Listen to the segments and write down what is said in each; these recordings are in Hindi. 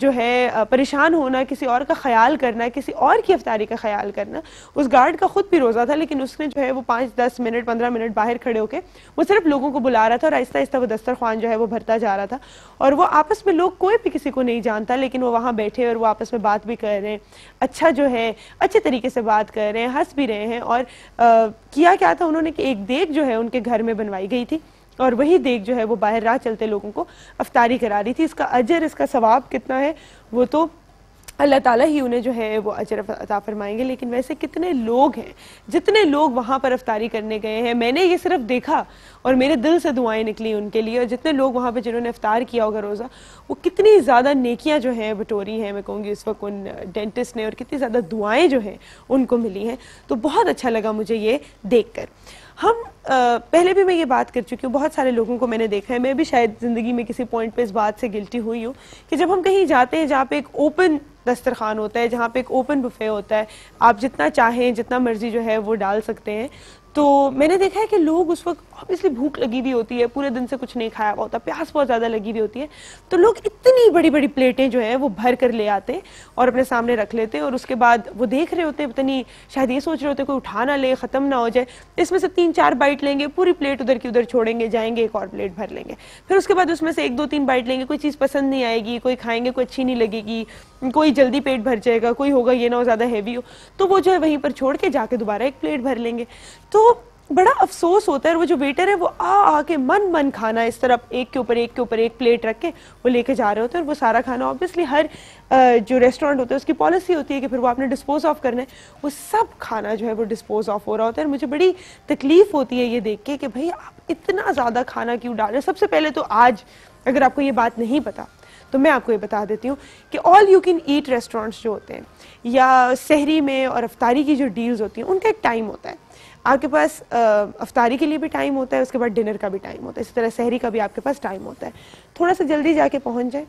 जो है परेशान होना, किसी और का ख्याल करना, किसी और की इफ्तारी का ख्याल करना। उस गार्ड का खुद भी रोज़ा था, लेकिन उसने जो है वो 5-10 मिनट 15 मिनट बाहर खड़े होकर वो सिर्फ लोगों को बुला रहा था और आहिस्ता आहिस्ता वो दस्तरखान जो है वो भरता जा रहा था। और वो आपस में लोग कोई भी किसी को नहीं जानता, लेकिन वो वहाँ बैठे और वो आपस में बात भी कर रहे हैं, अच्छा जो है अच्छे तरीके से बात कर रहे हैं, हंस भी रहे हैं। और किया क्या था उन्होंने कि एक देग जो है उनके घर में बनवाई गई थी और वही देग जो है वो बाहर राह चलते लोगों को अफ्तारी करा रही थी। इसका अजर, इसका सवाब कितना है वो तो अल्लाह ताला ही उन्हें जो है वो अजर अता फरमाएंगे। लेकिन वैसे कितने लोग हैं, जितने लोग वहाँ पर अफ्तारी करने गए हैं, मैंने ये सिर्फ देखा और मेरे दिल से दुआएं निकली उनके लिए। और जितने लोग वहाँ पे जिन्होंने अफ्तार किया होगा रोज़ा, वो कितनी ज़्यादा नेकियां जो हैं बटोरी हैं, मैं कहूँगी इस वक्त उन डेंटिस्ट ने, और कितनी ज़्यादा दुआएं जो हैं उनको मिली हैं। तो बहुत अच्छा लगा मुझे ये देख कर। हम पहले भी मैं ये बात कर चुकी हूँ, बहुत सारे लोगों को मैंने देखा है, मैं भी शायद ज़िंदगी में किसी पॉइंट पे इस बात से गिल्टी हुई हूँ कि जब हम कहीं जाते हैं जहाँ पे एक ओपन दस्तरखान होता है, जहाँ पे एक ओपन बुफे होता है, आप जितना चाहें जितना मर्जी जो है वो डाल सकते हैं, तो मैंने देखा है कि लोग उस वक्त ऑब्वियसली भूख लगी हुई होती है, पूरे दिन से कुछ नहीं खाया हुआ होता, प्यास बहुत ज़्यादा लगी हुई होती है, तो लोग इतनी बड़ी बड़ी प्लेटें जो है वो भर कर ले आते हैं और अपने सामने रख लेते हैं। और उसके बाद वो देख रहे होते हैं, पता नहीं शायद ये सोच रहे होते हैं कोई उठा ना ले, ख़त्म ना हो जाए, इसमें से 3-4 बाइट लेंगे, पूरी प्लेट उधर की उधर छोड़ेंगे, जाएंगे एक और प्लेट भर लेंगे। फिर उसके बाद उसमें से 1-2-3 बाइट लेंगे, कोई चीज़ पसंद नहीं आएगी, कोई खाएंगे कोई अच्छी नहीं लगेगी, कोई जल्दी पेट भर जाएगा, कोई होगा ये ना हो ज़्यादा हैवी हो, तो वो जो है वहीं पर छोड़ के जाके दोबारा एक प्लेट भर लेंगे। तो बड़ा अफसोस होता है। और वो जो वेटर है वो आके मन खाना इस तरफ एक के ऊपर एक प्लेट रख के वो लेके जा रहे होते हैं। और वो सारा खाना ऑब्वियसली हर जो रेस्टोरेंट होता है उसकी पॉलिसी होती है कि फिर वो आपने डिस्पोज ऑफ करना है, वो सब खाना जो है वो डिस्पोज ऑफ हो रहा होता है। और मुझे बड़ी तकलीफ होती है ये देख के कि भाई आप इतना ज़्यादा खाना क्यों डाल रहे हैं। सबसे पहले तो आज अगर आपको ये बात नहीं पता तो मैं आपको ये बता देती हूँ कि all you can eat restaurants जो होते हैं या सहरी में और अफ्तारी की जो डील्स होती हैं उनका एक टाइम होता है। आपके पास अफ्तारी के लिए भी टाइम होता है, उसके बाद डिनर का भी टाइम होता है, इसी तरह सहरी का भी आपके पास टाइम होता है। थोड़ा सा जल्दी जाके पहुंच जाए,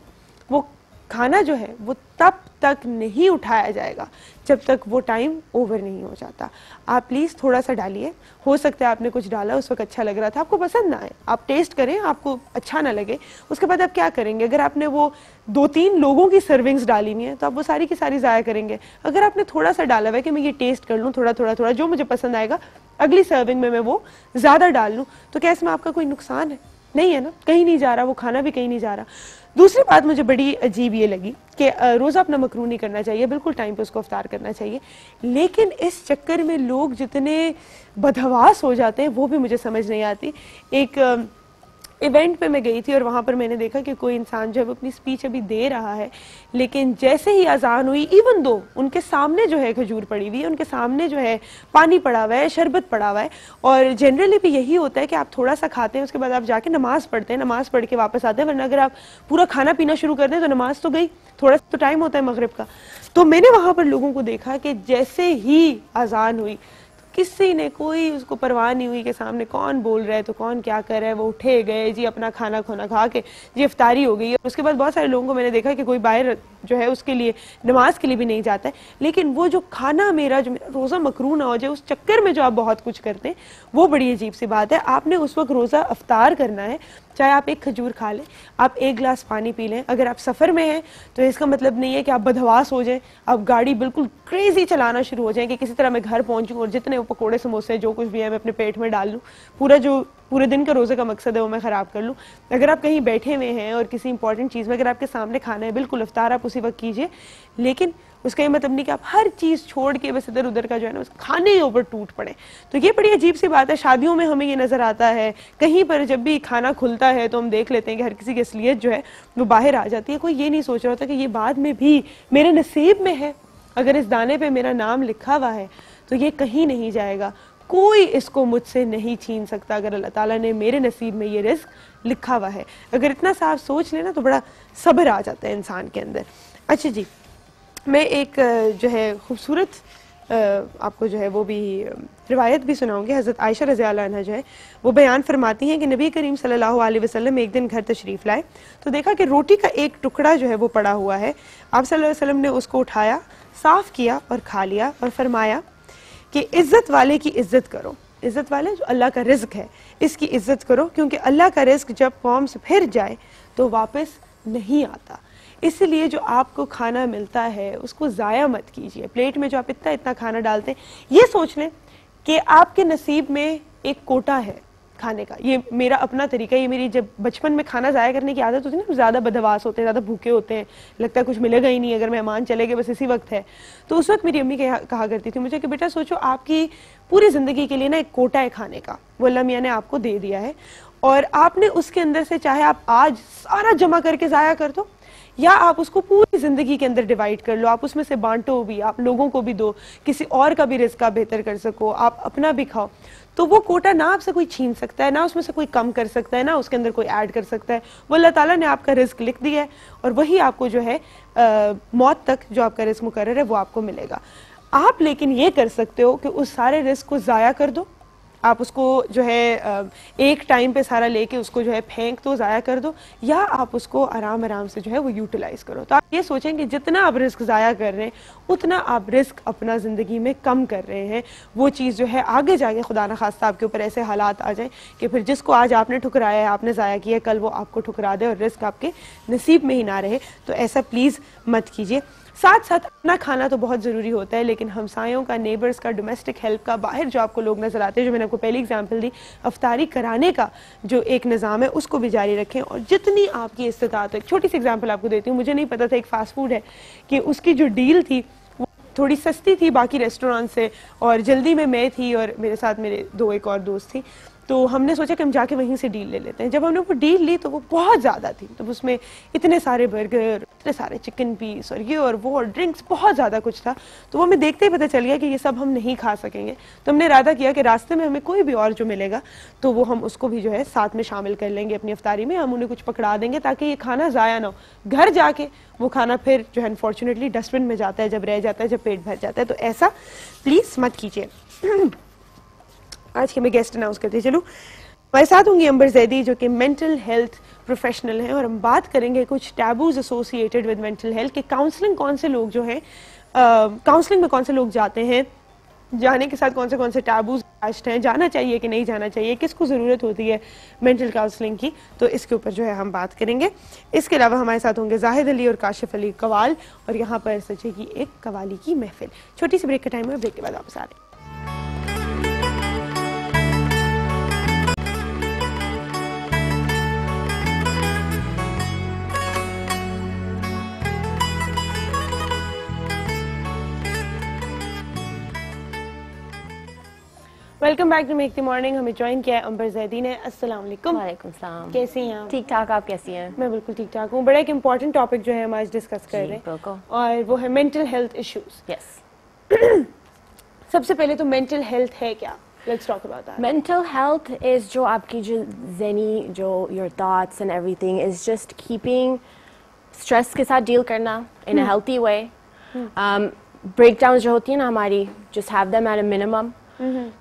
वो खाना जो है वो तब तक नहीं उठाया जाएगा जब तक वो टाइम ओवर नहीं हो जाता। आप प्लीज़ थोड़ा सा डालिए, हो सकता है आपने कुछ डाला उस वक्त अच्छा लग रहा था, आपको पसंद ना आए, आप टेस्ट करें, आपको अच्छा ना लगे, उसके बाद आप क्या करेंगे? अगर आपने वो 2-3 लोगों की सर्विंग्स डाली हुई है तो आप वो सारी की सारी ज़ाया करेंगे। अगर आपने थोड़ा सा डाला हुआ है कि मैं ये टेस्ट कर लूँ, थोड़ा जो मुझे पसंद आएगा अगली सर्विंग में मैं वो ज़्यादा डाल लूँ, तो क्या इसमें आपका कोई नुकसान है? नहीं है ना, कहीं नहीं जा रहा, वो खाना भी कहीं नहीं जा रहा। दूसरी बात मुझे बड़ी अजीब ये लगी कि रोज़ा अपना मकरू नहीं करना चाहिए, बिल्कुल टाइम पे उसको अफ्तार करना चाहिए, लेकिन इस चक्कर में लोग जितने बदहवास हो जाते हैं वो भी मुझे समझ नहीं आती। एक इवेंट पे मैं गई थी और वहाँ पर मैंने देखा कि कोई इंसान जो है वो अपनी स्पीच अभी दे रहा है, लेकिन जैसे ही अजान हुई, इवन दो उनके सामने जो है खजूर पड़ी हुई है, उनके सामने जो है पानी पड़ा हुआ है, शरबत पड़ा हुआ है, और जनरली भी यही होता है कि आप थोड़ा सा खाते हैं, उसके बाद आप जाके नमाज पढ़ते हैं, नमाज पढ़ के वापस आते हैं, वरना अगर आप पूरा खाना पीना शुरू कर दें तो नमाज तो गई, थोड़ा तो टाइम होता है मगरिब का। तो मैंने वहाँ पर लोगों को देखा कि जैसे ही अजान हुई किसी ने कोई उसको परवाह नहीं हुई कि सामने कौन बोल रहा है तो कौन क्या कर रहा है, वो उठे गए जी, अपना खाना खोना खा के जी इफ्तारी हो गई है। उसके बाद बहुत सारे लोगों को मैंने देखा कि कोई बाहर जो है उसके लिए नमाज के लिए भी नहीं जाता है, लेकिन वो जो खाना मेरा रोज़ा मकरू ना हो जाए उस चक्कर में जो आप बहुत कुछ करते हैं वो बड़ी अजीब सी बात है। आपने उस वक्त रोज़ा अफ्तार करना है, चाहे आप एक खजूर खा लें, आप 1 गिलास पानी पी लें। अगर आप सफ़र में हैं तो इसका मतलब नहीं है कि आप बदहवास हो जाएं, आप गाड़ी बिल्कुल क्रेजी चलाना शुरू हो जाएं कि किसी तरह मैं घर पहुंचूं और जितने पकोड़े समोसे जो कुछ भी है मैं अपने पेट में डाल लूं, पूरे दिन का रोज़े का मकसद है वो मैं ख़राब कर लूँ। अगर आप कहीं बैठे हुए हैं और किसी इंपॉर्टेंट चीज़ में अगर आपके सामने खाना है, बिल्कुल इफ्तार आप उसी वक्त कीजिए, लेकिन उसका ये मतलब नहीं कि आप हर चीज़ छोड़ के बस इधर उधर का जो है ना उस खाने के ऊपर टूट पड़े। तो ये बड़ी अजीब सी बात है। शादियों में हमें ये नज़र आता है, कहीं पर जब भी खाना खुलता है तो हम देख लेते हैं कि हर किसी की असलियत जो है वो बाहर आ जाती है। कोई ये नहीं सोच रहा होता कि ये बाद में भी मेरे नसीब में है, अगर इस दाने पे मेरा नाम लिखा हुआ है तो ये कहीं नहीं जाएगा, कोई इसको मुझसे नहीं छीन सकता। अगर अल्लाह ताला ने मेरे नसीब में ये रिस्क लिखा हुआ है, अगर इतना साफ सोच लेना तो बड़ा सब्र आ जाता है इंसान के अंदर। अच्छा जी, मैं एक जो है खूबसूरत आपको जो है वो भी रिवायत भी सुनाऊंगी। हज़रत आयशा रज़ी अल्लाह अन्हा जो है वो बयान फरमाती हैं कि नबी करीम सल्लल्लाहु अलैहि वसल्लम एक दिन घर तशरीफ़ लाए तो देखा कि रोटी का एक टुकड़ा जो है वो पड़ा हुआ है। आप सल्लल्लाहु अलैहि वसल्लम ने उसको उठाया, साफ़ किया और खा लिया और फरमाया कि इज़्ज़त वाले की इज़्ज़त करो, इज़्ज़त वाले जो अल्लाह का रिज़्क है इसकी इज़्ज़त करो, क्योंकि अल्लाह का रिज़्क जब कौम से फिर जाए तो वापस नहीं आता। इसलिए जो आपको खाना मिलता है उसको ज़ाया मत कीजिए। प्लेट में जो आप इतना इतना खाना डालते हैं, ये सोच लें कि आपके नसीब में एक कोटा है खाने का। ये मेरा अपना तरीका, ये मेरी जब बचपन में खाना ज़ाया करने की आदत होती है ना, ज़्यादा बदहवास होते हैं, ज़्यादा भूखे होते हैं, लगता है कुछ मिलेगा ही नहीं, अगर मेहमान चले गए बस इसी वक्त है। तो उस वक्त मेरी अम्मी कहा करती थी मुझे कि बेटा सोचो आपकी पूरी ज़िंदगी के लिए ना एक कोटा है खाने का, वो अल्लाह मियाँ ने आपको दे दिया है, और आपने उसके अंदर से चाहे आप आज सारा जमा करके ज़ाया कर दो या आप उसको पूरी ज़िंदगी के अंदर डिवाइड कर लो, आप उसमें से बांटो भी, आप लोगों को भी दो, किसी और का भी रिस्क आप बेहतर कर सको, आप अपना भी खाओ, तो वो कोटा ना आपसे कोई छीन सकता है, ना उसमें से कोई कम कर सकता है, ना उसके अंदर कोई ऐड कर सकता है। वो अल्लाह ताला ने आपका रिस्क लिख दिया है और वही आपको जो है मौत तक जो आपका रिस्क मुकर्रर है वो आपको मिलेगा। आप लेकिन ये कर सकते हो कि उस सारे रिस्क को ज़ाया कर दो, आप उसको जो है एक टाइम पे सारा लेके उसको जो है फेंक दो, ज़ाया कर दो, या आप उसको आराम आराम से जो है वो यूटिलाइज करो। तो आप ये सोचें कि जितना आप रिस्क ज़ाया कर रहे हैं उतना आप रिस्क अपना ज़िंदगी में कम कर रहे हैं। वो चीज़ जो है आगे जाके खुदा न खास्ता आपके ऊपर ऐसे हालात आ जाएं कि फिर जिसको आज आपने ठुकराया है, आपने ज़ाया किया, कल वो आपको ठुकरा दे और रिस्क आपके नसीब में ही ना रहे। तो ऐसा प्लीज़ मत कीजिए। साथ साथ अपना खाना तो बहुत ज़रूरी होता है, लेकिन हमसायों का, नेबर्स का, डोमेस्टिक हेल्प का, बाहर जो आपको लोग नज़र आते हैं, जो मैंने आपको पहली एग्जांपल दी, अफ्तारी कराने का जो एक निज़ाम है उसको भी जारी रखें। और जितनी आपकी इस्तिताअत है, छोटी सी एग्जांपल आपको देती हूँ, मुझे नहीं पता था एक फ़ास्ट फूड है कि उसकी जो डील थी वो थोड़ी सस्ती थी बाकी रेस्टोरेंट से, और जल्दी में मैं थी और मेरे साथ मेरे दो एक और दोस्त थी, तो हमने सोचा कि हम जाके वहीं से डील ले लेते हैं। जब हमने वो डील ली तो वो बहुत ज़्यादा थी, तो उसमें इतने सारे बर्गर, इतने सारे चिकन पीस और ये और वो और ड्रिंक्स, बहुत ज़्यादा कुछ था। तो वो हमें देखते ही पता चल गया कि ये सब हम नहीं खा सकेंगे। तो हमने इरादा किया कि रास्ते में हमें कोई भी और जो मिलेगा तो वो हम उसको भी जो है साथ में शामिल कर लेंगे अपनी अफ्तारी में, हम उन्हें कुछ पकड़ा देंगे ताकि ये खाना ज़ाया ना हो। घर जाके वो खाना फिर जो है अनफॉर्चुनेटली डस्टबिन में जाता है जब रह जाता है, जब पेट भर जाता है। तो ऐसा प्लीज़ मत कीजिए। आज के मैं गेस्ट अनाउंस करती चलूँ। हमारे साथ होंगी अंबर जैदी जो कि मेंटल हेल्थ प्रोफेशनल हैं, और हम बात करेंगे कुछ taboos associated with mental health के। काउंसलिंग कौन से लोग जो हैं, काउंसलिंग में कौन से लोग जाते हैं, जाने के साथ कौन से टैबूज अटैच्ड हैं, जाना चाहिए कि नहीं जाना चाहिए, किसको ज़रूरत होती है मेंटल काउंसलिंग की, तो इसके ऊपर जो है हम बात करेंगे। इसके अलावा हमारे साथ होंगे जाहिद अली और काशिफ अली कवाल, और यहाँ पर सजेगी एक कवाली की महफिल। छोटी सी ब्रेक का टाइम है, ब्रेक के बाद वापस आ रहे हैं। Welcome back to make the morning. हमें ज्वाइन किया है अंबर जैदी ने। अस्सलाम वालेकुम। वालेकुम सलाम। कैसी हैं आप? ठीक ठाक, आप कैसी हैं? मैं बिल्कुल ठीक ठाक हूँ। बड़ा एक इम्पॉर्टेंट टॉपिक जो है हम आज डिस्कस कर रहे हैं, और वो है मेंटल हेल्थ इश्यूज। यस। सबसे पहले तो मेंटल हेल्थ है क्या? Let's talk about that. Mental health is जो आपकी जो ज़हनी जो your thoughts and everything is just keeping stress के साथ डील करना इन अ हेल्थी वे। ब्रेकडाउन जो होती है ना हमारी, just have them at a minimum.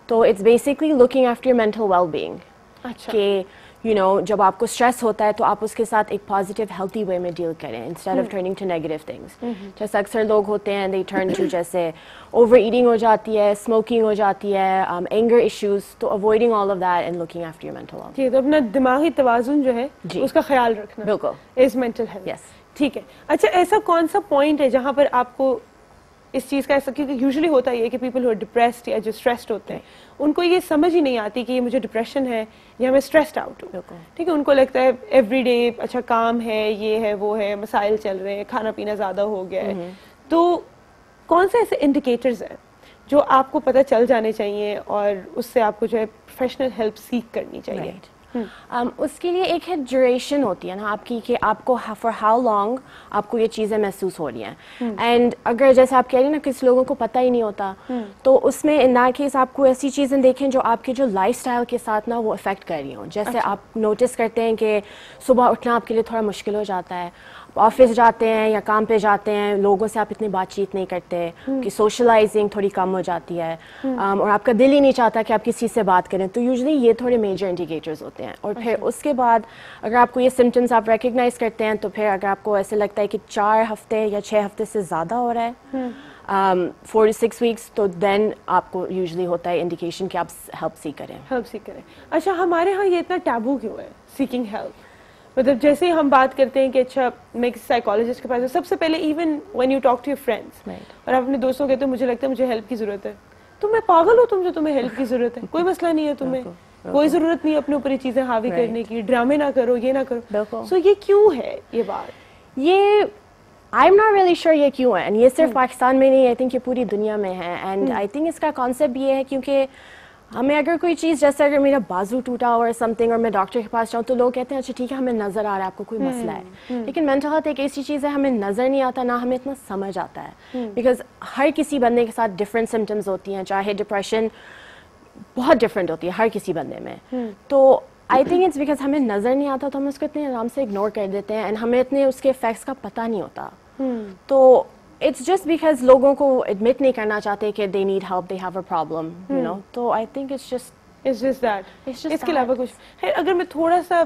तो it's basically looking after your mental well being. अच्छा। कि यू नो जब आपको स्ट्रेस होता है तो आप उसके साथ एक पॉजिटिव हेल्थी वे में डील करें instead of turning to negative things. जैसे अक्सर लोग होते हैं दे टर्न टू जैसे ओवर ईटिंग हो जाती है, स्मोकिंग हो जाती है, एंगर इश्यूज। तो avoiding all of that and looking after your mental health. ठीक है, तो अपना दिमागी तवाजुन जो है उसका ख्याल रखना बिल्कुल इज मेंटल हेल्थ। यस। ठीक है। अच्छा, ऐसा कौन सा पॉइंट है जहाँ पर आपको इस चीज़ का ऐसा, क्योंकि यूजुअली होता है कि पीपल हु आर डिप्रेस्ड या जो स्ट्रेस्ड होते हैं उनको ये समझ ही नहीं आती कि ये मुझे डिप्रेशन है या मैं स्ट्रेस्ड आउट हूँ। ठीक है, उनको लगता है एवरीडे अच्छा काम है, ये है वो है, मसाइल चल रहे हैं, खाना पीना ज़्यादा हो गया है। तो कौन से ऐसे इंडिकेटर्स हैं जो आपको पता चल जाने चाहिए और उससे आपको जो है प्रोफेशनल हेल्प सीख करनी चाहिए? उसके लिए एक है ड्यूरेशन होती है ना आपकी, कि आपको फॉर हाउ लॉन्ग आपको ये चीज़ें महसूस हो रही हैं। एंड अगर जैसे आप कह रही हैं ना किस लोगों को पता ही नहीं होता, तो उसमें इन दैट केस आपको ऐसी चीज़ें देखें जो आपके जो लाइफस्टाइल के साथ ना वो अफेक्ट कर रही हों। जैसे आप नोटिस करते हैं कि सुबह उठना आपके लिए थोड़ा मुश्किल हो जाता है, ऑफिस जाते हैं या काम पे जाते हैं, लोगों से आप इतनी बातचीत नहीं करते, कि सोशलाइजिंग थोड़ी कम हो जाती है, और आपका दिल ही नहीं चाहता कि आप किसी से बात करें। तो यूजुअली ये थोड़े मेजर इंडिकेटर्स होते हैं। और फिर उसके बाद अगर आपको ये सिम्टम्स आप रिकग्नाइज करते हैं, तो फिर अगर आपको ऐसे लगता है कि 4 हफ्ते या 6 हफ्ते से ज़्यादा हो रहा है, 4 to 6 वीक्स, तो देन आपको यूजुअली होता है इंडिकेशन कि आप हेल्प सीख करें। अच्छा, हमारे यहाँ ये इतना टैबू क्यों है सीकिंग हेल्प? मतलब जैसे ही हम बात करते हैं कि अच्छा मैं किसी साइकोलॉजिस्ट के पास हूँ, सबसे पहले even when you talk to your friends और आप अपने दोस्तों कहते हो मुझे लगता है मुझे हेल्प की जरूरत है, तो मैं पागल हो तुम जो तुम्हें हेल्प की जरूरत है, कोई मसला नहीं है तुम्हें, कोई जरूरत नहीं अपने ऊपर ये चीजें हावी करने की, ड्रामे ना करो, ये ना करो। सो ये क्यों है ये बात? ये I am not really sure ये क्यों है, एंड ये सिर्फ पाकिस्तान में नहीं, आई थिंक ये पूरी दुनिया में है। एंड आई थिंक इसका कॉन्सेप्ट ये है क्योंकि हमें अगर कोई चीज़, जैसे अगर मेरा बाजू टूटा हो और समथिंग और मैं डॉक्टर के पास जाऊँ तो लोग कहते हैं अच्छा ठीक है हमें नज़र आ रहा है आपको कोई मसला है, लेकिन मेंटल हेल्थ एक ऐसी चीज़ है हमें नज़र नहीं आता ना हमें इतना समझ आता है, बिकॉज हर किसी बंदे के साथ डिफरेंट सिम्टम्स होती हैं, चाहे डिप्रेशन बहुत डिफरेंट होती है हर किसी बंदे में। तो आई थिंक इट्स बिकॉज हमें नज़र नहीं आता तो हम उसको इतने आराम से इग्नोर कर देते हैं एंड हमें इतने उसके इफेक्ट्स का पता नहीं होता। तो इट्स जस्ट बिकॉज लोगों को एडमिट नहीं करना चाहते कि they need help, they have a problem, you know. तो I think it's just that, इसके अलावा कुछ है? अगर मैं थोड़ा सा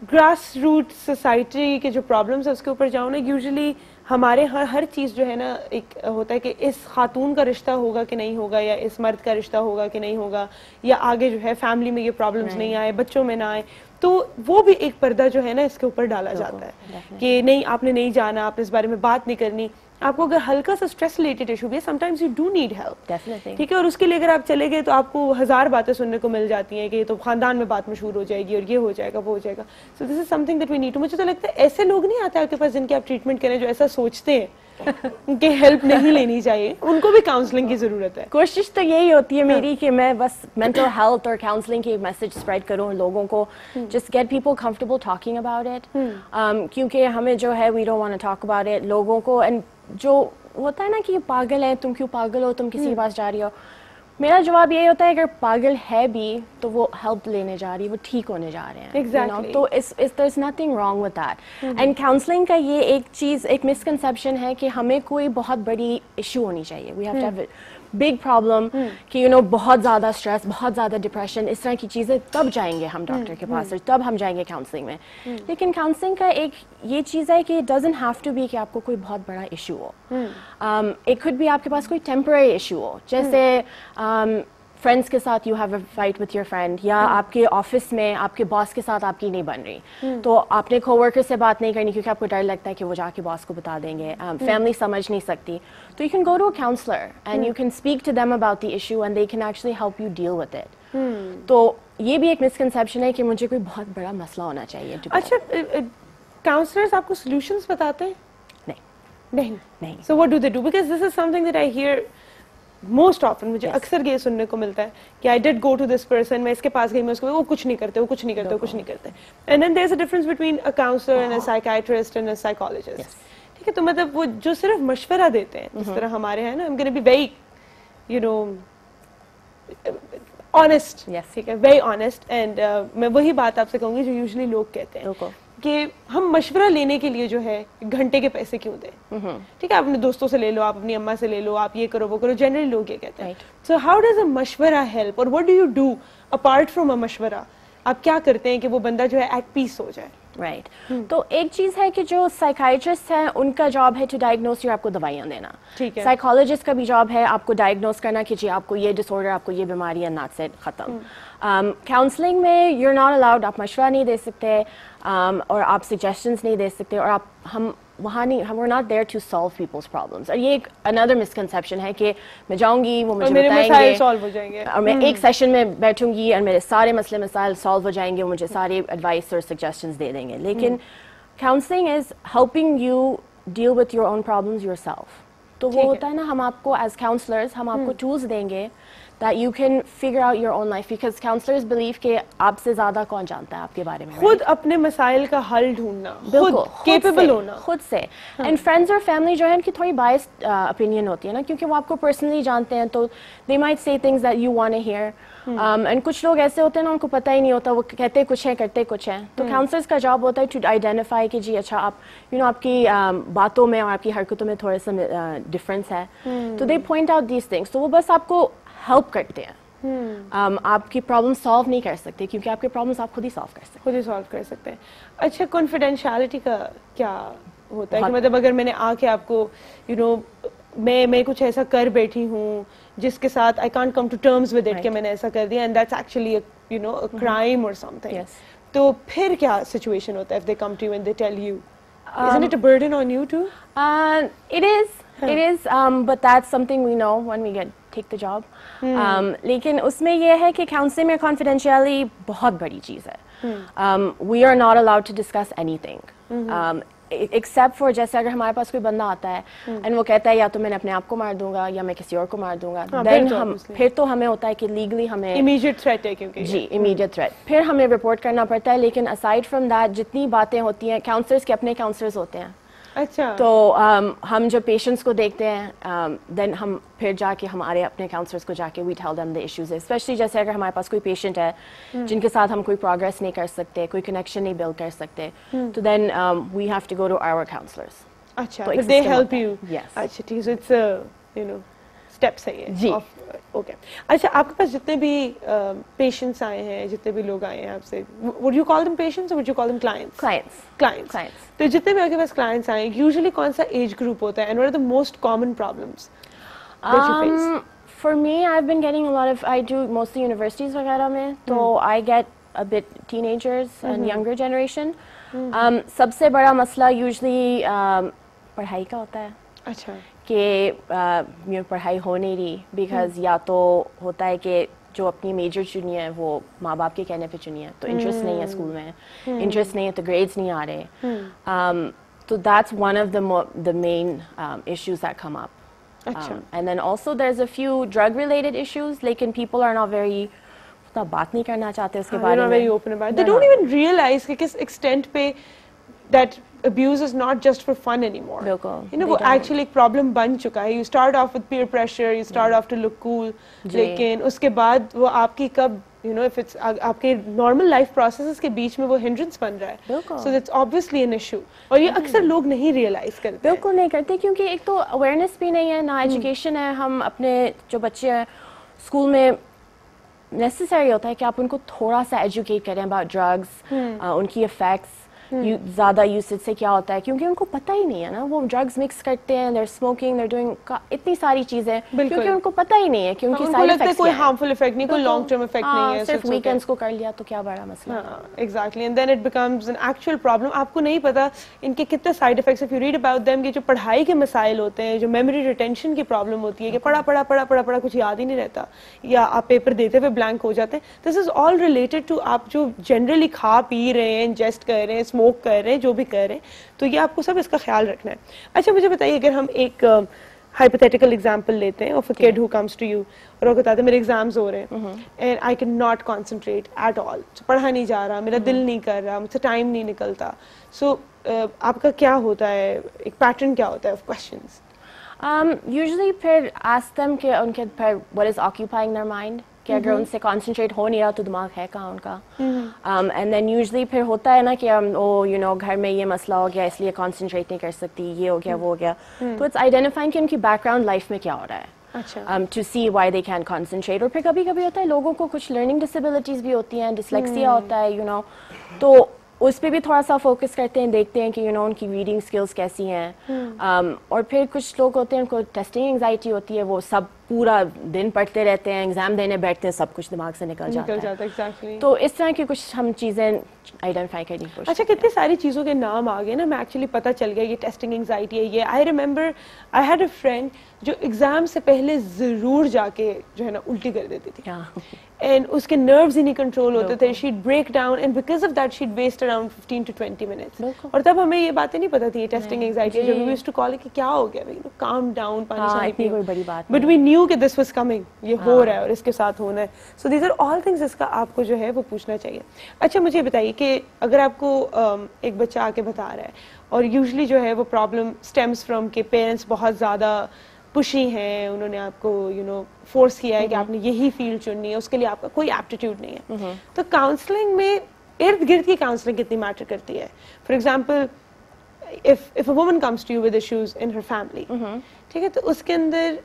ग्रास रूट सोसाइटी के जो प्रॉब्लम्स है उसके ऊपर जाऊँ ना, यूजुअली हमारे यहाँ हर चीज़ जो है ना एक होता है कि इस खातून का रिश्ता होगा कि नहीं होगा, या इस मर्द का रिश्ता होगा कि नहीं होगा, या आगे जो है फैमिली में ये प्रॉब्लम्स नहीं आए, बच्चों में ना आए, तो वो भी एक पर्दा जो है ना इसके ऊपर डाला जाता है कि नहीं आपने नहीं जाना, आपने इस बारे में बात नहीं करनी। आपको अगर हल्का सा स्ट्रेस रिलेटेड इशू भी है, sometimes you do need help, ठीक है, और उसके लिए अगर आप चले गए तो आपको 1000 बातें सुनने को मिल जाती हैं कि ये तो खानदान में बात मशहूर हो जाएगी और ये हो जाएगा वो हो जाएगा। So this is something that we need to. मुझे तो लगता है ऐसे लोग नहीं आते आपके पास जिनके आप ट्रीटमेंट करें जो ऐसा सोचते हैं कि हेल्प नहीं लेनी चाहिए, उनको भी काउंसलिंग की जरूरत है। कोशिश तो यही होती है मेरी कि मैं बस मेंटल हेल्थ और काउंसलिंग की मैसेज स्प्रेड करूं लोगों को, just get people comfortable talking about it, क्योंकि हमें जो है we don't want to talk about it लोगों को। एंड जो होता है ना कि पागल है, तुम क्यों पागल हो, तुम किसी के पास जा रही हो, मेरा जवाब यही होता है अगर पागल है भी तो वो हेल्प लेने जा रही है, वो ठीक होने जा रहे हैं, exactly. you know? तो there is nothing wrong with that. And counselling का ये एक चीज, एक मिसकंसेप्शन है कि हमें कोई बहुत बड़ी इशू होनी चाहिए, we have to have big problem कि यू नो बहुत ज़्यादा स्ट्रेस, बहुत ज़्यादा डिप्रेशन, इस तरह की चीज़ें, तब जाएंगे हम डॉक्टर के पास और तब हम जाएंगे काउंसलिंग में। लेकिन काउंसलिंग का एक ये चीज़ है कि it doesn't have to be कि आपको कोई बहुत बड़ा इशू हो, इट कुड बी आपके पास कोई टेम्पररी इशू हो, जैसे फ्रेंड्स के साथ you have a fight with your friend, या आपके ऑफिस में आपके बॉस के साथ आपकी नहीं बन रही, तो आपने कोवर्कर से बात नहीं करनी क्योंकि आपको डर लगता है कि वो जाके बॉस को बता देंगे, फैमिली समझ नहीं सकती, तो you can go to a counsellor and you can speak to them about the issue and they can actually help you deal with it. तो ये भी एक मिसकंसेप्शन है कि मुझे कोई बहुत बड़ा मसला होना चाहिए। अच्छा, काउंसलर्स आपको सॉल्यूशंस बताते हैं? नहीं। So what do they do? Because this is something that I hear most often, मुझे अक्सर ये सुनने को मिलता है कि I did go to this person, मैं इसके पास गई, मैं उसको, वो कुछ नहीं करते, वो कुछ नहीं करते, वो कुछ नहीं करते। And then there is a difference between a counsellor and a psychiatrist and a psychologist, ठीक है? तो मतलब वो जो सिर्फ मशवरा देते हैं, जिस तरह हमारे हैं ना, I am gonna be very you know honest, ठीक है, वेरी ऑनेस्ट, एंड मैं वही बात आपसे कहूंगी जो यूजुअली लोग कहते हैं कि हम मशवरा लेने के लिए जो है घंटे के पैसे क्यों दें, ठीक है, आप अपने दोस्तों से ले लो, आप अपनी अम्मा से ले लो, आप ये करो वो करो, जनरली लोग ये कहते हैं। सो हाउ डज अ मशवरा हेल्प, और what do you do apart from a मशवरा? आप क्या करते हैं कि वो बंदा जो है एट पीस हो जाए? राइट, तो एक चीज है कि जो साइकाइट्रिस्ट हैं उनका जॉब है टू डायग्नोस या आपको दवाइयां देना, ठीक है। साइकोलॉजिस्ट का भी जॉब है आपको डायग्नोस करना कि जी आपको ये डिसऑर्डर, आपको ये बीमारी है, नॉट सेट, खत्म। काउंसलिंग में यू आर नॉट अलाउड, आप मशवरा नहीं दे सकते, और आप सजेशंस नहीं दे सकते, और आप हम वहाँ नहीं, हम not there to solve people's problems. और ये एक अनदर मिसकंसेप्शन है कि मैं जाऊंगी, वो मुझे बताएंगे सॉल्व हो जाएंगे, और मैं एक सेशन में बैठूंगी और मेरे सारे मसले मसाइल सॉल्व हो जाएंगे, वो मुझे सारे एडवाइस और सजेशंस दे देंगे। लेकिन counselling is helping you deal with your own problems yourself. तो वो होता है ना, हम आपको एज काउंसलर्स हम आपको टूल्स देंगे that you can figure out your own life, because counselors believe कि आपसे ज़्यादा कौन जानता है आपके बारे में, खुद अपने मसाइल का हल ढूंढना, खुद capable होना, खुद से। and friends और family जो है उनकी थोड़ी biased opinion होती है ना, क्योंकि वो आपको personally जानते हैं, तो they might say things that you want to hear, and कुछ लोग ऐसे होते हैं ना, उनको पता ही नहीं होता, वो कहते कुछ है करते कुछ है। तो counselors का जॉब होता है to identify कि जी अच्छा आप you know आपकी बातों में और आपकी हरकतों में थोड़ा सा difference है, तो they point out these things, तो वो बस आपको हेल्प करते हैं। आपकी प्रॉब्लम सॉल्व नहीं कर सकते, क्योंकि आपके प्रॉब्लम्स आप खुद ही सॉल्व कर सकते हैं। अच्छा, कॉन्फिडेंशियलिटी का क्या होता है कि मतलब अगर मैंने आके आपको यू नो मैं कुछ ऐसा कर बैठी हूँ जिसके साथ I can't come to terms with it कि मैंने ऐसा कर दिया, and that's actually you know a crime और समथिंग, तो फिर क्या सिचुएशन होता है if they come to you and they tell you? Isn't it a burden on you too? It is, but that's something we know when we take the job. लेकिन उसमें ये है कि counseling में confidentiality बहुत बड़ी चीज़ है. We are not allowed to discuss anything. Except for जैसे अगर हमारे पास कोई बंदा आता है and वो कहता है या तो मैंने अपने आप को मार दूंगा या मैं किसी और को मार दूंगा, then फिर तो हमें होता है कि legally हमें immediate threat है क्योंकि जी immediate threat, फिर हमें report करना पड़ता है. लेकिन aside from that जितनी बातें होती हैं, counselors के अपने counselors होते हैं. अच्छा. तो हम जब पेशेंट्स को देखते हैं देन हम फिर जाके हमारे अपने काउंसलर्स को जाके we tell them the issues, specially जैसे अगर हमारे पास कोई पेशेंट है जिनके साथ हम कोई प्रोग्रेस नहीं कर सकते, कोई कनेक्शन नहीं बिल्ड कर सकते, तो then we have to go to our counsellors. अच्छा, तो दे हेल्प यू. यस. अच्छा ठीक है, इट्स यू नो स्टेप्स है ये. जी. ओके. अच्छा, आपके पास जितने भी पेशेंट्स आए हैं, जितने भी लोग आए हैं आपसे, would you call them patients और would you call them clients? Clients. तो जितने भी आपके पास क्लाइंट्स आए हैं, यूजुअली कौन सा एज ग्रुप होता है and what are the most common problems that you face? For me, I've been getting a lot of, I do mostly universities वगैरह में, तो I get a bit teenagers and younger generation. सबसे बड़ा मसला usually पढ़ाई का होता है. अच्छा. कि पढ़ाई हो नहीं रही, बिकॉज या तो होता है कि जो अपनी मेजर चुनी है वो माँ बाप के कहने पे चुनी है, तो इंटरेस्ट नहीं है स्कूल में, इंटरेस्ट नहीं है तो ग्रेड्स नहीं आ रहे. तो that's one of the main issues that come up. And then also there is a few drug related issues, लेकिन पीपल आर नॉट वेरी बात नहीं करना चाहते उसके बारे में. Very open about, they don't even realise कि किस एक्सटेंट पे that abuse is not just for fun anymore. You know, वो actually एक problem बन चुका है. You start off with peer pressure, you start off to look cool, लेकिन उसके बाद वो आपकी कब, you know, if it's आपके normal life processes के बीच में वो hindrance बन रहा है. So that's obviously an issue. और ये अक्सर लोग नहीं realize करते. बिल्कुल नहीं करते, क्योंकि एक तो awareness भी नहीं है, ना education है. हम अपने जो बच्चे हैं स्कूल में necessary होता है कि आप उनको थोड़ा सा educate करें about drugs, उनकी effects, ज़्यादा यूसेज से क्या होता है, क्योंकि उनको पता ही नहीं है ना. वो ड्रग्स मिक्स करते हैं, they're smoking, they're doing इतनी सारी चीजें, क्योंकि उनको पता ही नहीं है कि उनकी साइड इफेक्ट्स कोई हार्मफुल इफेक्ट नहीं, कोई लॉन्ग टर्म इफेक्ट नहीं है. सिर्फ वीकेंड्स को कर लिया तो क्या बड़ा मसला. Exactly. And then it becomes an actual problem. आपको नहीं पता इनके कितने side effects. If you read about them, कि जो पढ़ाई के मसाइल होते हैं, जो मेमोरी रिटेंशन की प्रॉब्लम होती है, कि पढ़ा कुछ याद ही नहीं रहता, या आप पेपर देते हुए ब्लैंक हो जाते हैं. This is all related to आप जो जनरली खा पी रहे हैं, इंजेस्ट कर रहे हैं, स्मोक कर रहे हैं, जो भी कर रहे हैं, तो ये आपको सब इसका ख्याल रखना है. अच्छा, मुझे बताइए, अगर हम एक हाइपोथेटिकल एग्जांपल लेते हैं of a kid who comes to you और वो कहता है मेरे एग्जाम्स हो रहे हैं and I can not concentrate at all, पढ़ा नहीं जा रहा, मेरा दिल नहीं कर रहा, मुझसे टाइम नहीं निकलता. सो आपका क्या होता है, एक पैटर्न क्या होता है ऑफ क्वेश्चंस? यूजुअली फिर आस्क देम कि उनके फिर what is occupying their mind, कि अगर उनसे कंसंट्रेट हो नहीं रहा तो दिमाग है कहाँ उनका. एंड देन यूजुअली फिर होता है ना कि ओ यू नो घर में ये मसला हो गया इसलिए कंसंट्रेट नहीं कर सकती, ये हो गया वो हो गया. तो इट्स आइडेंटिफाइंग कि उनकी बैकग्राउंड लाइफ में क्या हो रहा है. अच्छा. To see why they can concentrate. और फिर कभी कभी होता है लोगों को कुछ लर्निंग डिसेबिलिटीज भी होती हैं, डिसलेक्सिया होता है, यू नो, तो उस पर भी थोड़ा सा फोकस करते हैं, देखते हैं कि यू नो उनकी रीडिंग स्किल्स कैसी हैं. और फिर कुछ लोग होते हैं उनको टेस्टिंग एंजाइटी होती है, वो सब पूरा दिन पढ़ते रहते हैं, एग्जाम देने बैठते हैं, सब कुछ दिमाग से निकल जाता है. exactly. तो इस तरह की कुछ हम चीज़ें आइडेंटिफाई करने की कोशिश. अच्छा, कितनी सारी चीज़ों के नाम आ गए ना, मैं एक्चुअली पता चल गया ये टेस्टिंग एंजाइटी है. ये I remember I had a friend जो एग्जाम से पहले ज़रूर जाके जो है ना उल्टी कर देती थी, एंड उसके नर्व्स ही नहीं कंट्रोल होते थे. She'd break down and because of that she'd waste around 15 to 20 minutes. और तब हमें ये बातें नहीं पता थी, टेस्टिंग एंजाइटी, जो we used to call it कि क्या हो गया भाई, काम डाउन, पानी इतनी कोई बड़ी बात. बट वी न्यू कि दिस वाज कमिंग, ये हो रहा है और इसके साथ होना है. So these are all things इसका आपको जो है वो पूछना चाहिए. अच्छा, मुझे बताइए कि अगर आपको एक बच्चा आके बता रहा है और यूजुअली जो है वो प्रॉब्लम स्टेम्स फ्रॉम के पेरेंट्स बहुत ज़्यादा पुशी हैं, उन्होंने आपको यू नो फोर्स किया है कि आपने यही फील्ड चुननी है, उसके लिए आपका कोई एप्टीट्यूड नहीं है. तो काउंसलिंग में इर्द गिर्द की काउंसलिंग कितनी मैटर करती है? For example, if a woman comes to you with issues in her family, ठीक है, तो उसके अंदर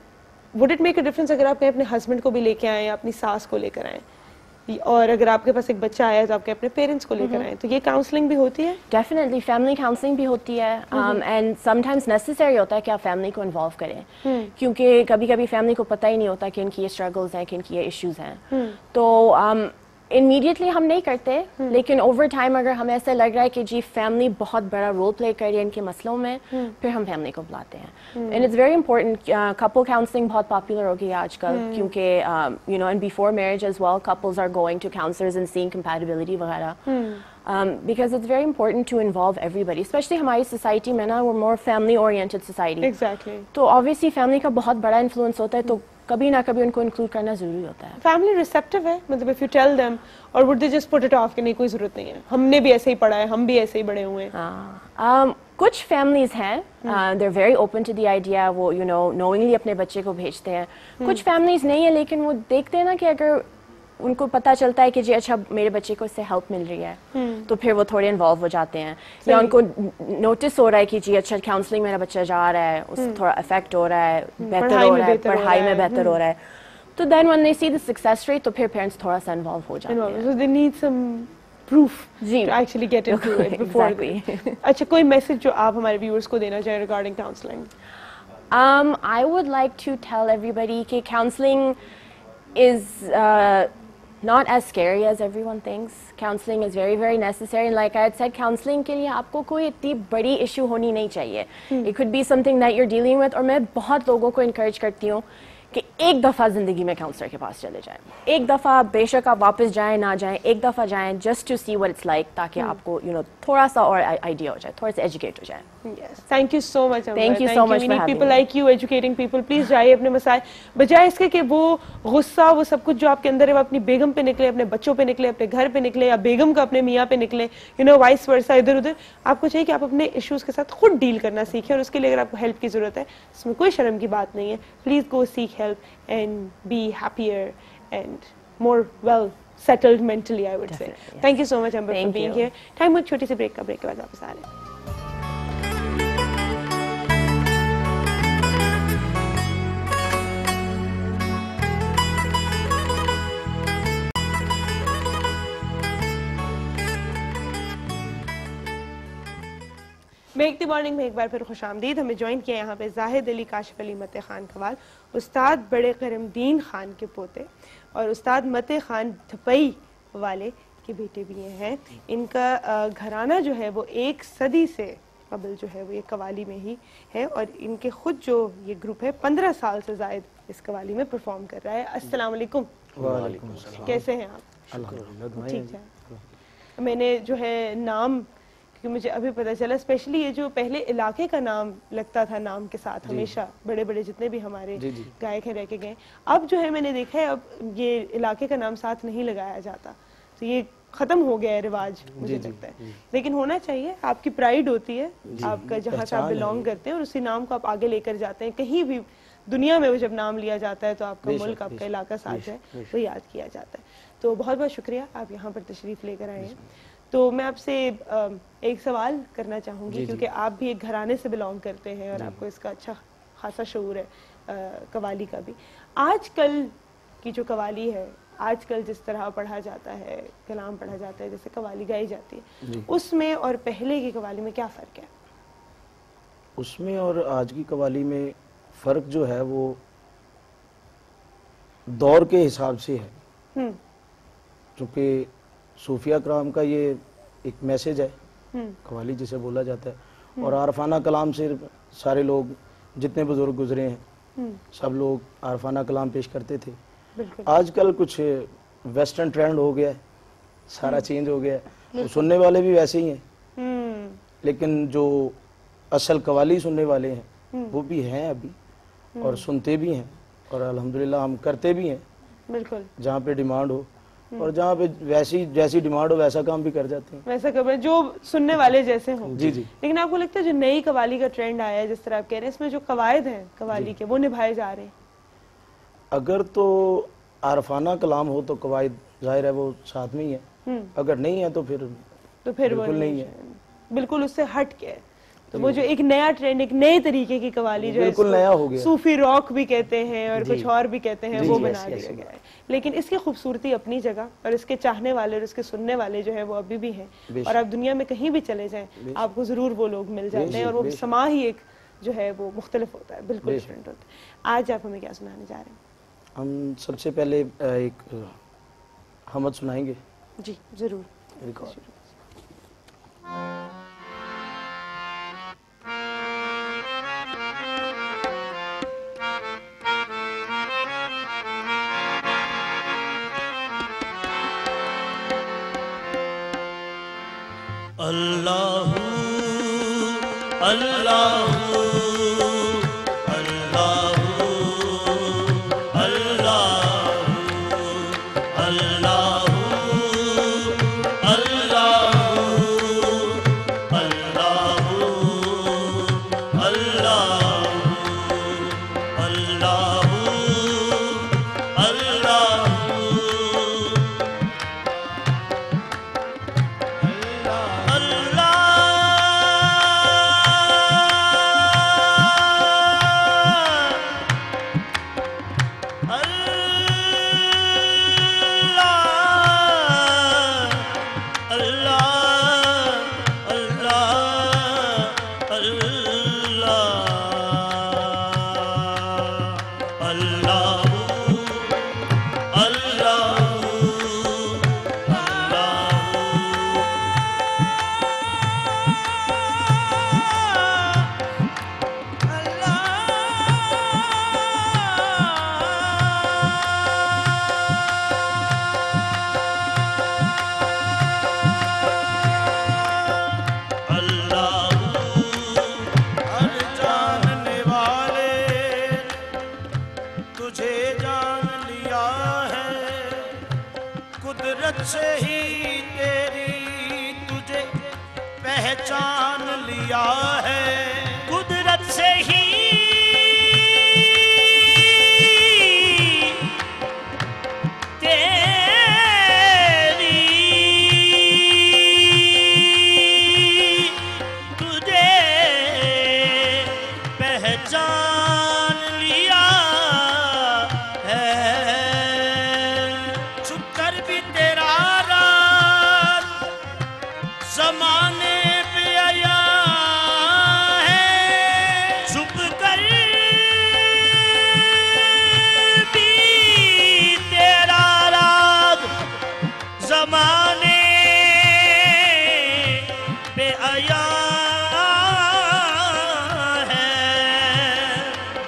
would it make a difference अगर आप अपने हस्बैंड को भी लेके आए या अपनी सास को लेकर आए, और अगर आपके पास एक बच्चा आया तो आपके अपने पेरेंट्स को लेकर आए, तो ये काउंसलिंग भी होती है? डेफिनेटली फैमिली काउंसलिंग भी होती है, एंड समटाइम्स नेसेसरी होता है कि आप फैमिली को इन्वॉल्व करें, क्योंकि कभी कभी फैमिली को पता ही नहीं होता कि इनकी ये स्ट्रगल्स हैं, कि इनकी ये इश्यूज हैं. तो इमीडिएटली हम नहीं करते, लेकिन ओवर टाइम अगर हमें ऐसा लग रहा है कि जी फैमिली बहुत बड़ा रोल प्ले कर रही है इनके मसलों में, फिर हम फैमिली को बुलाते हैं। And it's very important, couple counselling बहुत पॉपुलर हो गई है आजकल, क्योंकि you know and before marriage as well couples are going to counsellors and seeing compatibility वगैरह, because it's very important to involve everybody, specially हमारी सोसाइटी में ना, वो more family oriented society, exactly, तो ऑब्वियसली फैमिली का बहुत बड़ा इन्फ्लुएंस होता है, तो कभी ना कभी उनको इंक्लूड करना जरूरी होता है। फैमिली रिसेप्टिव है, मतलब इफ यू टेल देम, और would they just put it of कि नहीं कोई जरूरत नहीं है, हमने भी ऐसे ही पढ़ा है, हम भी ऐसे ही बड़े हुए हैं? कुछ फैमिलीज हैं, they are very open to the idea, वो यू नो नोइंगली अपने बच्चे को भेजते हैं। कुछ फैमिलीज नहीं है, लेकिन वो देखते हैं ना कि अगर उनको पता चलता है कि जी अच्छा मेरे बच्चे को इससे हेल्प मिल रही है, तो फिर वो थोड़े इन्वॉल्व हो जाते हैं, या उनको नोटिस हो रहा है कि जी अच्छा काउंसलिंग मेरा बच्चा जा रहा है, उससे थोड़ा इफेक्ट हो रहा है, बेहतर हो रहा है, पढ़ाई में बेहतर हो रहा है, तो then when they see the success rate, तो फिर पेरेंट्स थोड़ा सा इन्वॉल्व हो जाते हैं। So they need some proof ji to actually get into it before exactly. अच्छा, कोई मैसेज जो आप हमारे व्यूअर्स को देना चाहें regarding counseling? I would like to tell everybody कि counseling is not as scary as everyone thinks. Counseling is very very necessary, and like I had said, counseling के लिए आपको कोई इतनी बड़ी issue होनी नहीं चाहिए. It could be something that you're dealing with, और मैं बहुत लोगों को encourage करती हूँ कि एक दफ़ा ज़िंदगी में काउंसलर के पास चले जाएं, एक दफ़ा, बेशक आप वापस जाएं ना जाएं, एक दफ़ा जाएं just to see what it's like, ताकि आपको you know थोड़ा सा और आइडिया हो जाए, थोड़ा सा एजुकेट हो जाए। Yes, thank you so much, Amber. Thank you so much We for need having people me. like you educating people. Please जाइए अपने मसाइल, बजाय इसके कि वो गुस्सा, वो सब कुछ जो आपके अंदर है वो अपनी बेगम पे निकले, अपने बच्चों पे निकले, अपने घर पे निकले, या बेगम का अपने मियाँ पे निकले, you know वाइस वर्सा, इधर उधर। आपको चाहिए कि आप अपने इश्यूज के साथ खुद डील करना सीखें, और उसके लिए अगर आपको हेल्प की जरूरत है, इसमें कोई शर्म की बात नहीं है। Please go seek help and be happier and more well settled mentally, I would say. Yes. Thank you so much, Amber, for Thank being you. here. Time एक छोटी सी ब्रेक का, ब्रेक के बाद वापस आ रहे हैं। मेक द मॉर्निंग में एक बार फिर खुशामदीद। हमें ज्वाइन किया यहाँ पे जाहिद अली काशिफ अली मते खान कवाल, उस्ताद बड़े करमदीन खान के पोते और उस्ताद मते खान धपई वाले के बेटे भी हैं। इनका घराना जो है वो 1 सदी से कबल जो है वो ये कवाली में ही है, और इनके खुद जो ये ग्रुप है 15 साल से ज़ायद इस कवाली में परफॉर्म कर रहा है। अस्सलाम वालेकुम। वालेकुम अस्सलाम। कैसे हैं आप? अल्हम्दुलिल्लाह ठीक है। मैंने जो है नाम, क्योंकि मुझे अभी पता चला, स्पेशली ये जो पहले इलाके का नाम लगता था नाम के साथ हमेशा, बड़े बड़े जितने भी हमारे गायक हैं रह के गए, अब जो है मैंने देखा है अब ये इलाके का नाम साथ नहीं लगाया जाता, तो ये खत्म हो गया है रिवाज, मुझे लगता है। लेकिन होना चाहिए, आपकी प्राइड होती है आपका जहाँ से आप बिलोंग करते हैं, और उसी नाम को आप आगे लेकर जाते हैं। कहीं भी दुनिया में जब नाम लिया जाता है तो आपका मुल्क, आपका इलाका साथ है, वो याद किया जाता है। तो बहुत बहुत शुक्रिया आप यहाँ पर तशरीफ लेकर आए हैं। तो मैं आपसे एक सवाल करना चाहूँगी, क्योंकि आप भी एक घराने से बिलोंग करते हैं और आपको इसका अच्छा खासा शऊर है कवाली का भी। आजकल की जो कवाली है, आजकल जिस तरह पढ़ा जाता है, कलाम पढ़ा जाता है, जैसे कवाली गाई जाती है, उसमें और पहले की कवाली में क्या फ़र्क है? उसमें और आज की कवाली में फ़र्क जो है वो दौर के हिसाब से है, क्योंकि सूफिया कराम का ये एक मैसेज है, कवाली जिसे बोला जाता है, और आरफाना कलाम से सारे लोग जितने बुजुर्ग गुजरे हैं सब लोग आरफाना कलाम पेश करते थे। आजकल कुछ वेस्टर्न ट्रेंड हो गया है, सारा चेंज हो गया है, तो सुनने वाले भी वैसे ही हैं, लेकिन जो असल कवाली सुनने वाले हैं वो भी हैं अभी, और सुनते भी हैं, और अल्हम्दुलिल्लाह हम करते भी हैं। बिल्कुल, जहाँ पे डिमांड हो और जहाँ पे जैसी डिमांड हो वैसा काम भी कर जाते हैं, वैसा कर जो सुनने वाले जैसे हों। जी जी। लेकिन आपको लगता है जो नई कवाली का ट्रेंड आया है, जिस तरह आप कह रहे हैं, इसमें जो कवायद हैं कवाली के वो निभाए जा रहे हैं? अगर तो आरफाना कलाम हो तो कवायद जाहिर है वो साथ में ही है, अगर नहीं है तो फिर वो नहीं है, बिल्कुल उससे हट के है। तो वो जो एक नया ट्रेंड, एक नए तरीके की कवाली जो है, बिल्कुल नया हो गया, सूफी रॉक भी कहते हैं और कुछ और भी कहते हैं, वो बना दिया गया है। लेकिन इसकी खूबसूरती अपनी जगह, और इसके चाहने वाले और इसके सुनने वाले जो है वो अभी भी हैं, और आप दुनिया में कहीं भी चले जाएं आपको जरूर वो लोग मिल जाते हैं, और वो समा ही एक जो है वो मुख्तलिफ होता है, बिल्कुल डिफरेंट होता है। आज आप हमें क्या सुनाने जा रहे हैं? हम सबसे पहले एक हमद सुनाएंगे जी जरूर। रिकॉर्ड। अल्लाहू अल्लाहू अल्लाहू अल्लाहू अल्लाहू अल्लाहू अल्लाहू अल्लाहू कुदरत से ही तेरी तुझे पहचान लिया है, कुदरत से ही तेरी तुझे पहचान लिया है। छुप कर भी तेरा राज ज़माने पे आया है, छुप कर भी तेरा राज ज़माने पे आया है।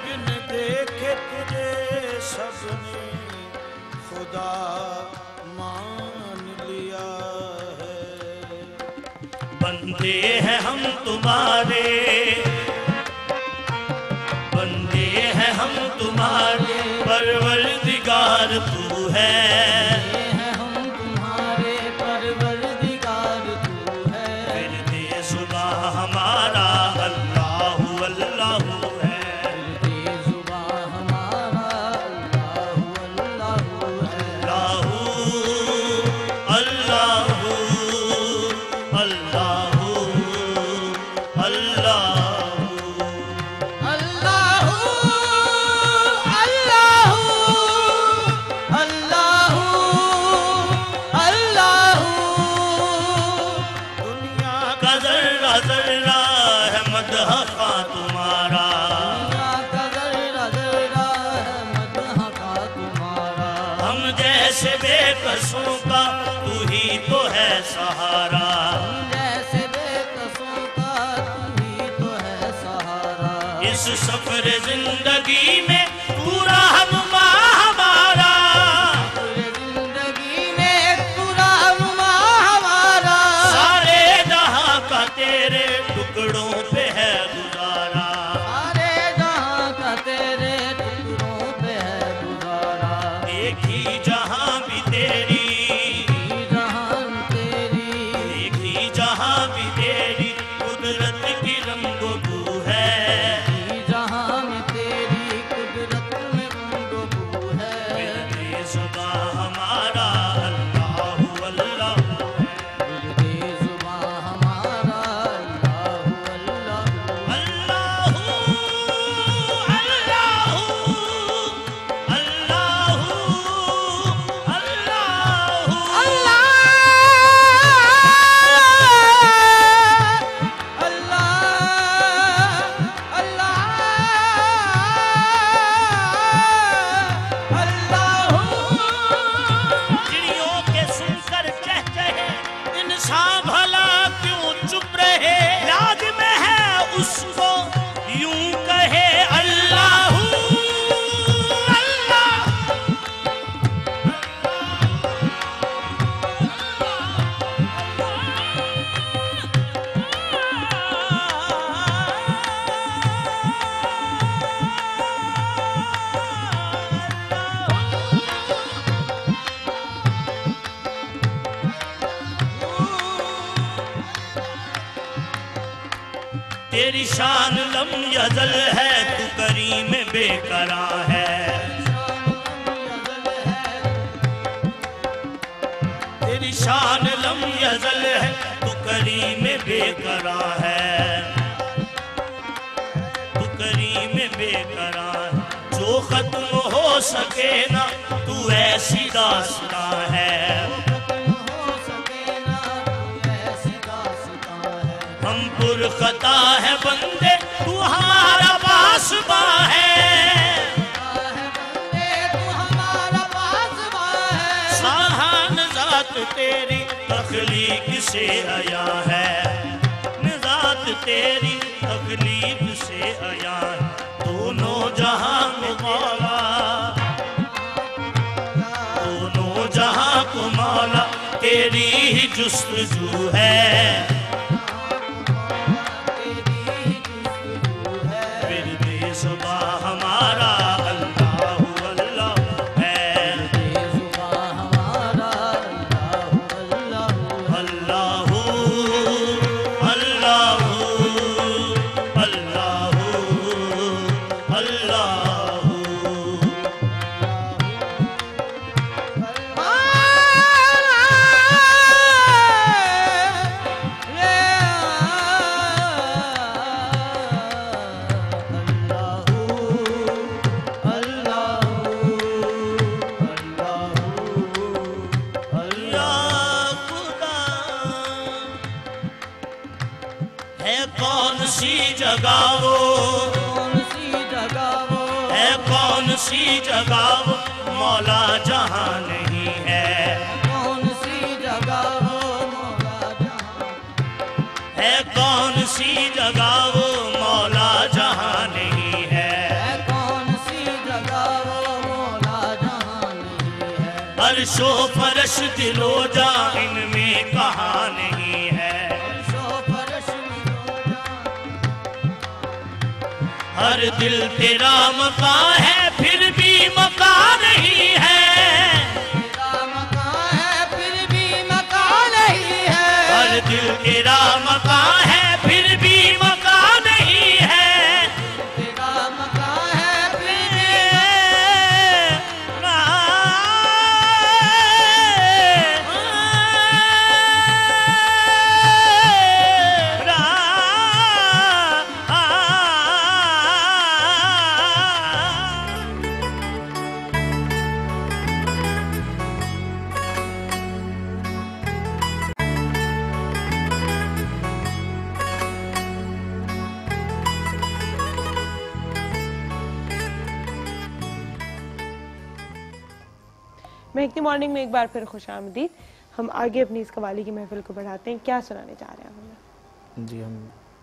बिन देखे तुझे सबने खुदा मान लिया है। बंदे हैं हम तुम्हारे, बंदे हैं हम तुम्हारे, परवरदिगार तू है। हम तुम्हारे परवरदिगार तू है। फिर दे सुबह हमारा अल्लाहु अल्लाहु है। फिर दे जुबां हमारा अल्लाहु अल्लाहु है। अल्लाहु अल्लाहु अल्लाहु अल्लाहु अल्लाहु अल्लाहु अल्लाहु दुनिया का जर्रा जर्रा है मदह का तुम्हारा। दुनिया का जर्रा जर्रा है मदह का तुम्हारा। हम जैसे बेकसों का तू ही तो है सहारा। जैसे बेकसों का तू ही तो है सहारा। इस सफर जिंदगी में पूरा रहनुमा हमारा। पूरे जिंदगी में तू रहनुमा हमारा। सारे जहां का तेरे टुकड़ों पे है गुजारा। सारे जहां का तेरे टुकड़ों पे है गुजारा। एक ही जहां भी तेरी, जहां तेरी, एक ही जहां भी तेरी कुदरत की रंगो तू है। जहां में तेरी तेरी शान लम यज़ल है, तू करीम बेकरा है। तेरी शान लम यज़ल है, तू करीम बेकरा है, तू करीम बेकरा है। जो खत्म हो सके ना तू ऐसी दास्तां है, हम पुरखता है बंदे तू हमारा पासबा है, साहान ज़ात तेरी तख्लीक से आया है, ज़ात तेरी तख्लीक से आया है। दोनों जहां में मौला, दोनों जहां को मौला तेरी ही जुस्तजू है, फिर बेज़ुबां हमारा अल्लाह अल्लाह है, अल्लाह अल्लाह अल्लाह अल्लाह। कौन सी जगह वो, है कौन सी जगह वो मौला जहां नहीं है, है कौन सी जगह वो मौला जहां नहीं है, अर्शो फरश दिलो जा इनमें कहाँ नहीं है, हर दिल तेरा मकान है फिर भी मकान नहीं है, हर दिल तेरा मकान है फिर भी मकान नहीं है, महकती मॉर्निंग में एक बार फिर खुश आमदीद। हम आगे अपनी इस कवाली की महफिल को बढ़ाते हैं। क्या सुनाने जा रहे हैं हम? जी हम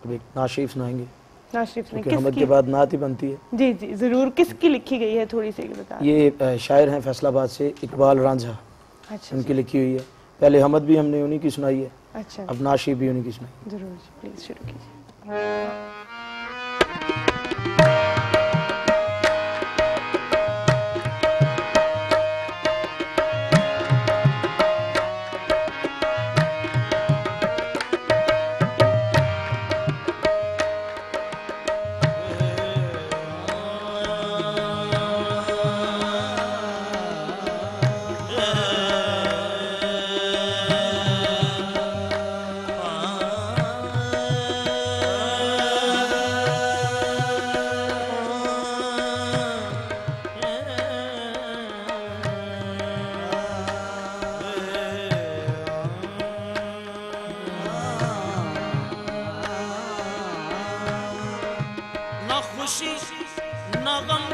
अब एक नात शरीफ सुनाएंगे, नात शरीफ ने हमद के बाद नात ही बनती है। जी जी जरूर। किसकी लिखी गई है थोड़ी सी बता? ये शायर हैं फैसलाबाद से, इकबाल रांझा, अच्छा उनकी लिखी हुई है। पहले हमद भी हमने उन्हीं की सुनाई है, अच्छा अब नात शरीफ भी उन्हीं की सुनाई। जरूर प्लीज शुरू कीजिए।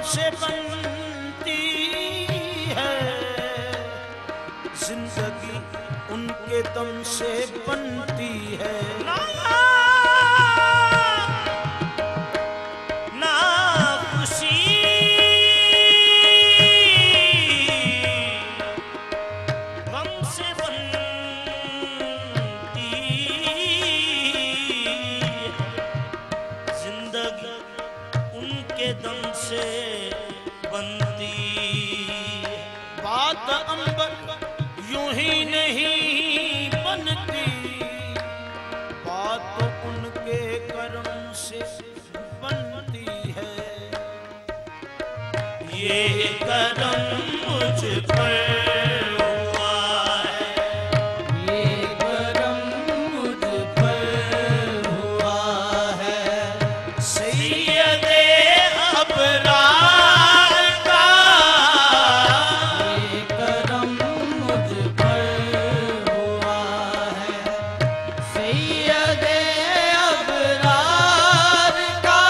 से बनती है जिंदगी, उनके दम से बनती है। ना खुशी गम से बनती है, जिंदगी उनके दम से बनती है। बात अंबर यूं ही नहीं बनती, बात उनके करम से ये करम मुझ पर हुआ है, ये करम मुझ पर हुआ है। सैयदे अबरार का ये करम मुझ पर हुआ है। सैयदे अबरार का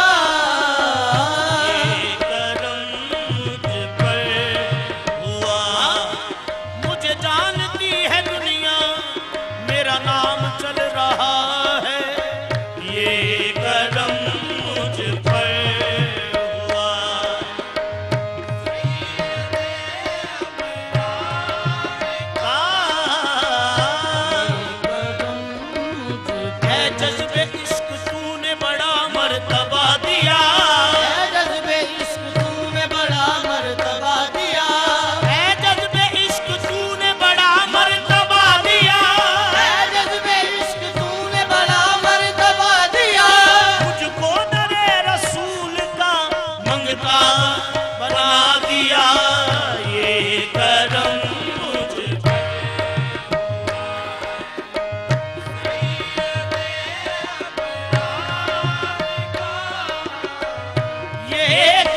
ये करम मुझ पर हुआ। मुझे जानती है दुनिया, मेरा नाम चल रहा है, ये करम मुझ पर हुआ। है जज्बे इश्क तूने बड़ा मर्तबा दिया, जज्बे इश्क तूने बड़ा मर्तबा दिया। है जज्बे इश्क तूने बड़ा मर्तबा दिया। जज्बे इश्क तूने बड़ा मर्तबा दिया। मुझको दरे रसूल का मंगता बना दिया, ये करम मुझ पर। ये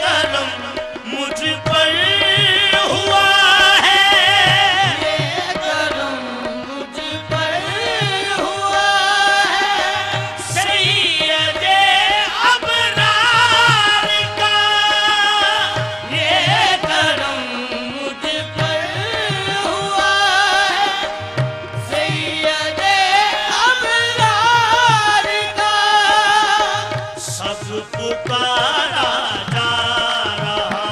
करम मुझ पर हुआ है, ये करम मुझ पर हुआ है। सैयदे अबरार का ये करम मुझ पर हुआ है। सैयदे अबरार का सब पुकारा जा रहा,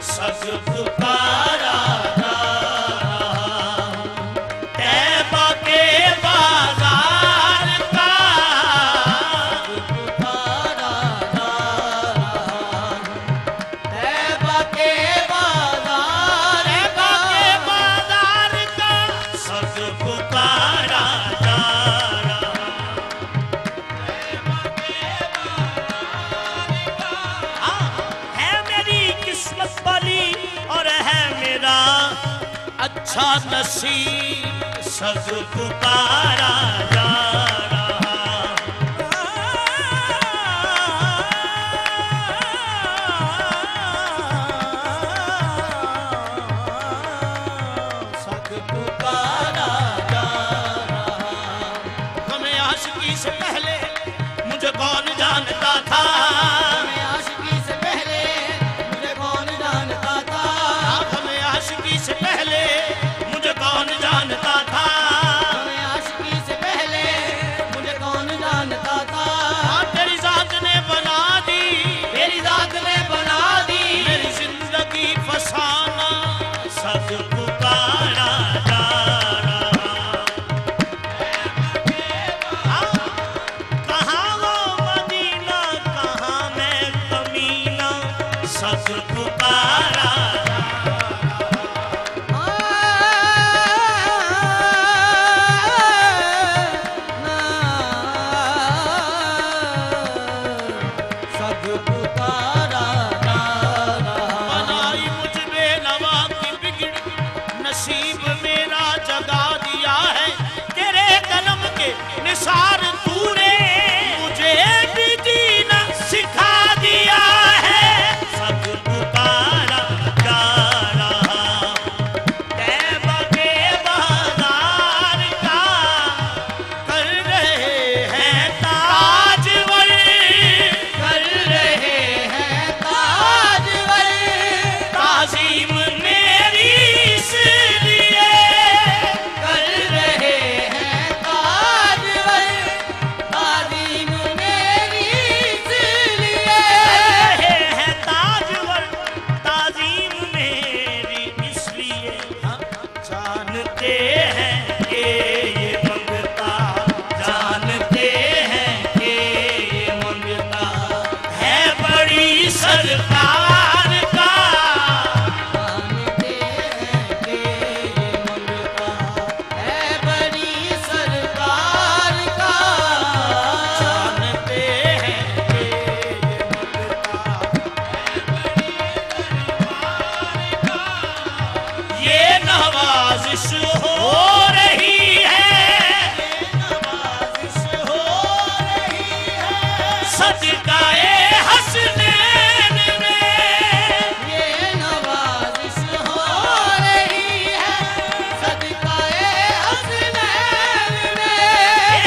सब पुकारा जा रहा, तैबा के बाजार का पुकारा जा रहा। तैबा के बाजार तैबा के बाजार का सब पुकारा जा रहा। है मेरी किस्मत वाली और है मेरा अच्छा नसीब, सब पुकारा जा रहा। सब पुकारा जा रहा। हमें आशिकी से पहले मुझे कौन जानता था, हमें आशिकी से पहले मुझे कौन जानता था। हमें आशिकी से पहले मुझे कौन जानता था। हमें आशिकी से पहले मुझे कौन जानता था। तेरी जात ने बना दी, तेरी जात ने बना दी मेरी जिंदगी फसाना, सब पुकारा जा रहा। कहाँ वो मदीना, कहाँ मैं कमीना, सब पुकारा सब पुकारा जा रहा। बनाई मुझ बेनवा की बिगड़ी, नसीब मेरा जगा दिया है, तेरे कलम के निसार तूने मुझे भी जीना सिखा दिया है, सब पुकारा जा नवाजिश हो रही है, नवाजिश हो रही है, सदकाए हसनैन में, ये नवाजिश हो रही है, सदकाए हसनैन में,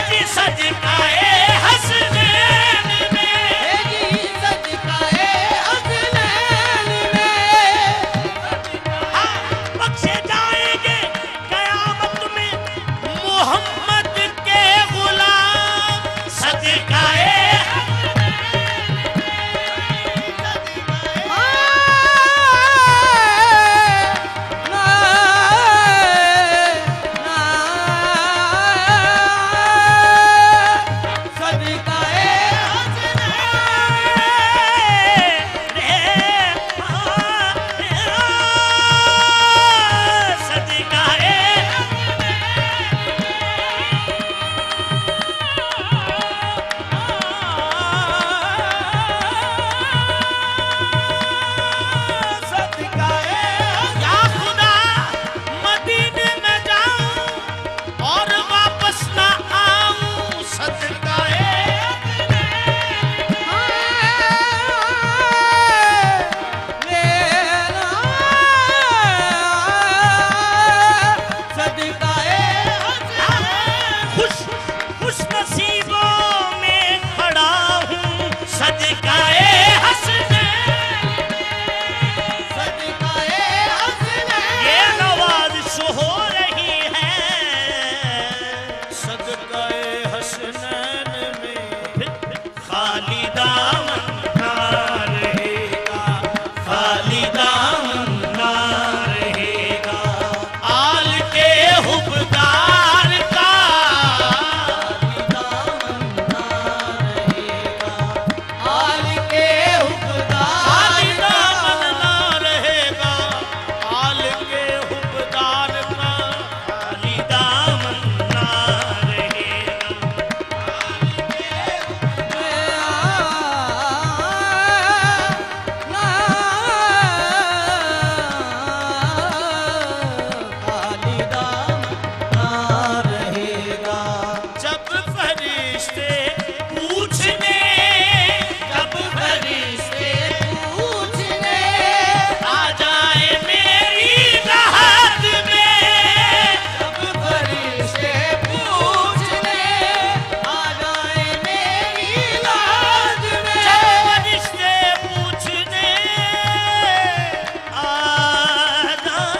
जी सदकाए हसनैन में, जी सदकाए हसनैन में, बख्शे जाएंगे कयामत में मोहम्मद के गुलाम, सदकाए या खुदा मदीने में जाऊं और वापस ना आऊं, सदकाए खुश खुश नसीबों में खड़ा हूँ, सदकाए हसनैन, ये नवाजिश हो रही है, सदकाए हसनैन में, खाली दामन ना रहेगा, खाली दामन ना रहेगा, आल के हुबदार का खाली दामन ना रहेगा, आल के हुबदार का खाली दामन ना रहेगा। जब फरिश्ते पूछने, जब फरिश्ते आ जाए मेरी राहत में, जब फरिश्ते पूछने आ जाए मेरी राहत में, जब फरिश्ते पूछने आ जाए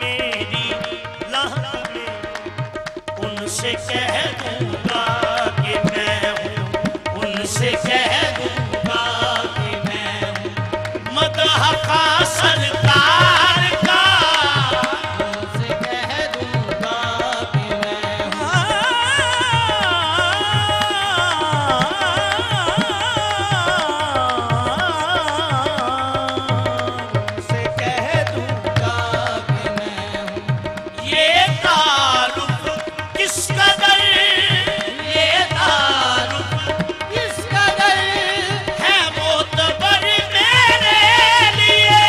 मेरी राहत में, उनसे कह दूंगा कि मैं हूँ, उनसे कह दूंगा कि मैं हूँ, मदह का सरकार का, उनसे कह दूंगा कि मैं हूँ। ये तारुफ किस कदर, ये तारुफ किस कदर है मोतबर मेरे लिए,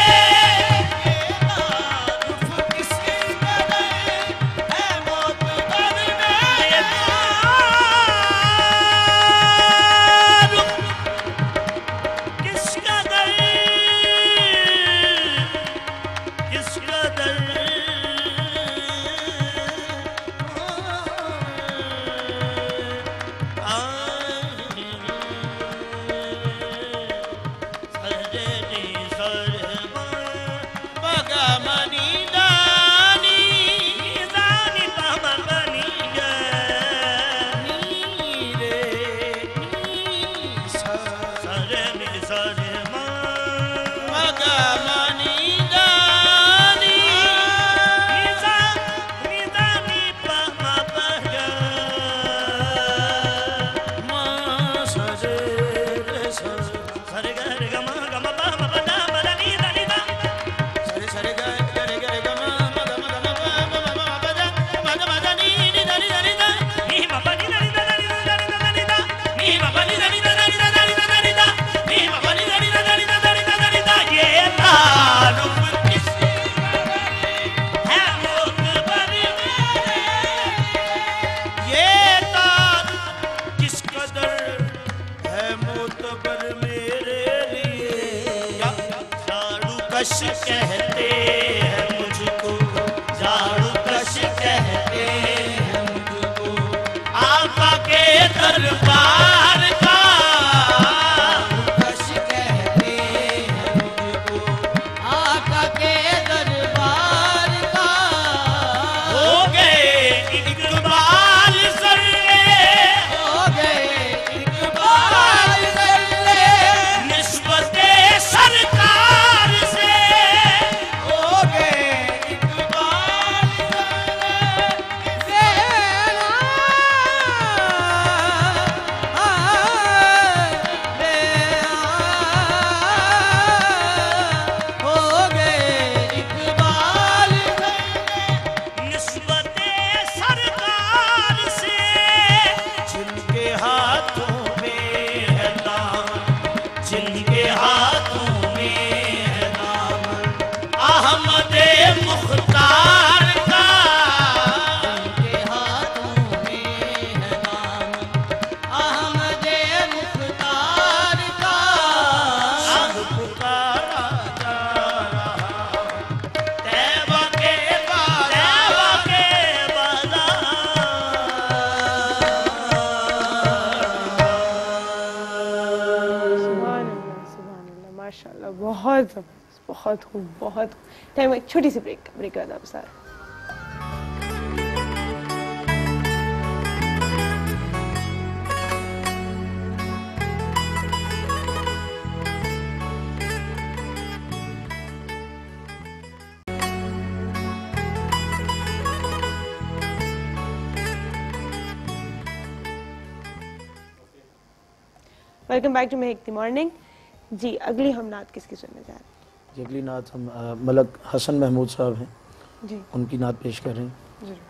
कश कहते हैं मुझको, झाड़ू कश कहते हैं मुझको, आका के दरबार का कश कहते हैं मुझको, आका के दरबार का। हो गए इकबाल सर्रे, हो गए इकबाल सर्रे, निस्बते सरकार से, हो गए इकबाल सर्रे। हो गए इकबाल सर्रे, निस्बते सरकार से, जिनके हाथों में है दामन, जिनके हाथों में है दामन, अहमदे मुख्तार का, के हाथों में है दामन, अहमदे मुख्तार का। अब पुकारा जा रहा, तैबा के सुभान अल्लाह, माशाल्लाह, बहुत जबरदस्त, बहुत खूब, बहुत खूब। टाइम एक छोटी सी ब्रेक के बाद आप साथ। Welcome back to Mahak the morning. जी, अगली हम नात किसकी सुनने जा रहे हैं? जी, अगली नात हम मलक हसन महमूद साहब हैं, जी उनकी नात पेश कर रहे हैं। जरूर।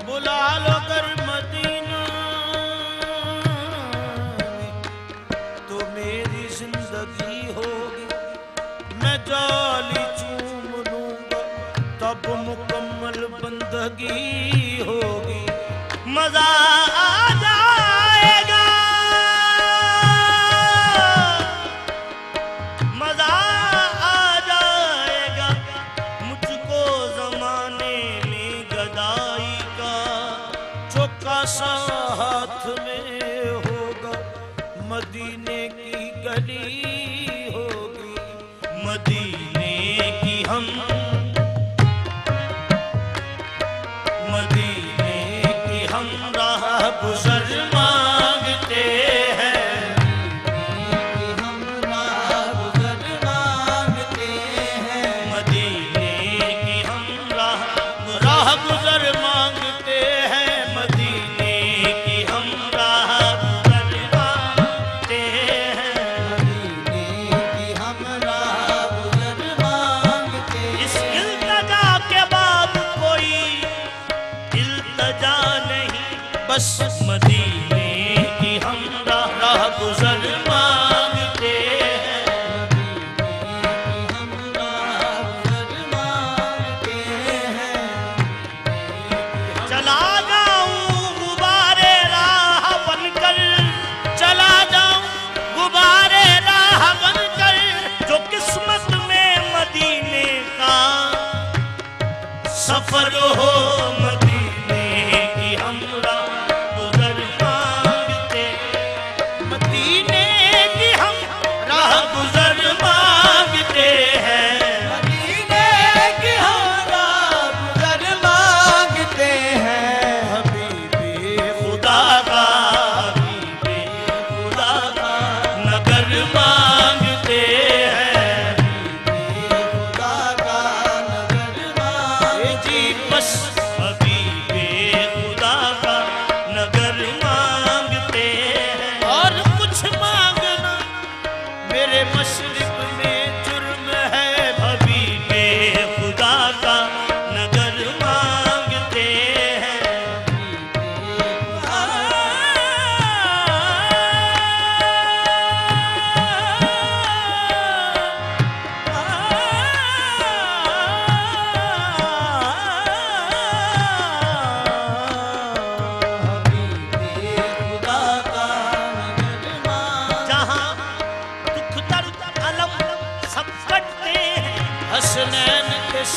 बुला लो कर मदीना में, तो मेरी जिंदगी होगी, मैं जाली चूम लूंगा, तब मुकम्मल बंदगी होगी, मजा आ जाएगा, मजा आ जाएगा, मुझको जमाने में गदाई का चौकासा हाथ में होगा, मदीने की गली होगी, मदीने की हम, मदीने की हम राह गुजर मांगते हैं, हम राह गुजर मांगते हैं, मदीने की हम राह गुजर मांगते हैं, मदीने की हम राह गुजर मांगते हैं, मदीने की हम राह गुजर मांगते इस हैं। इल्तजा के बाद कोई इल्तजा नहीं, बस मदीने की हम राह गुजर मांगते हैं, हम राह गुजर मांगते हैं। चला जाऊं गुबारे राह बनकर, चला जाऊं गुबारे राह बनकर, जो किस्मत में मदीने का सफर हो, मदीने की हम राह गुजर मांगते, मदीने की हम राह गुजर मांगते हैं, मदीने की हम राह गुजर मांगते हैं। हबीबे खुदा का, हबीबे खुदा का नगर मांगते हैं, खुदा का नगर मांगते जी बस हबीबे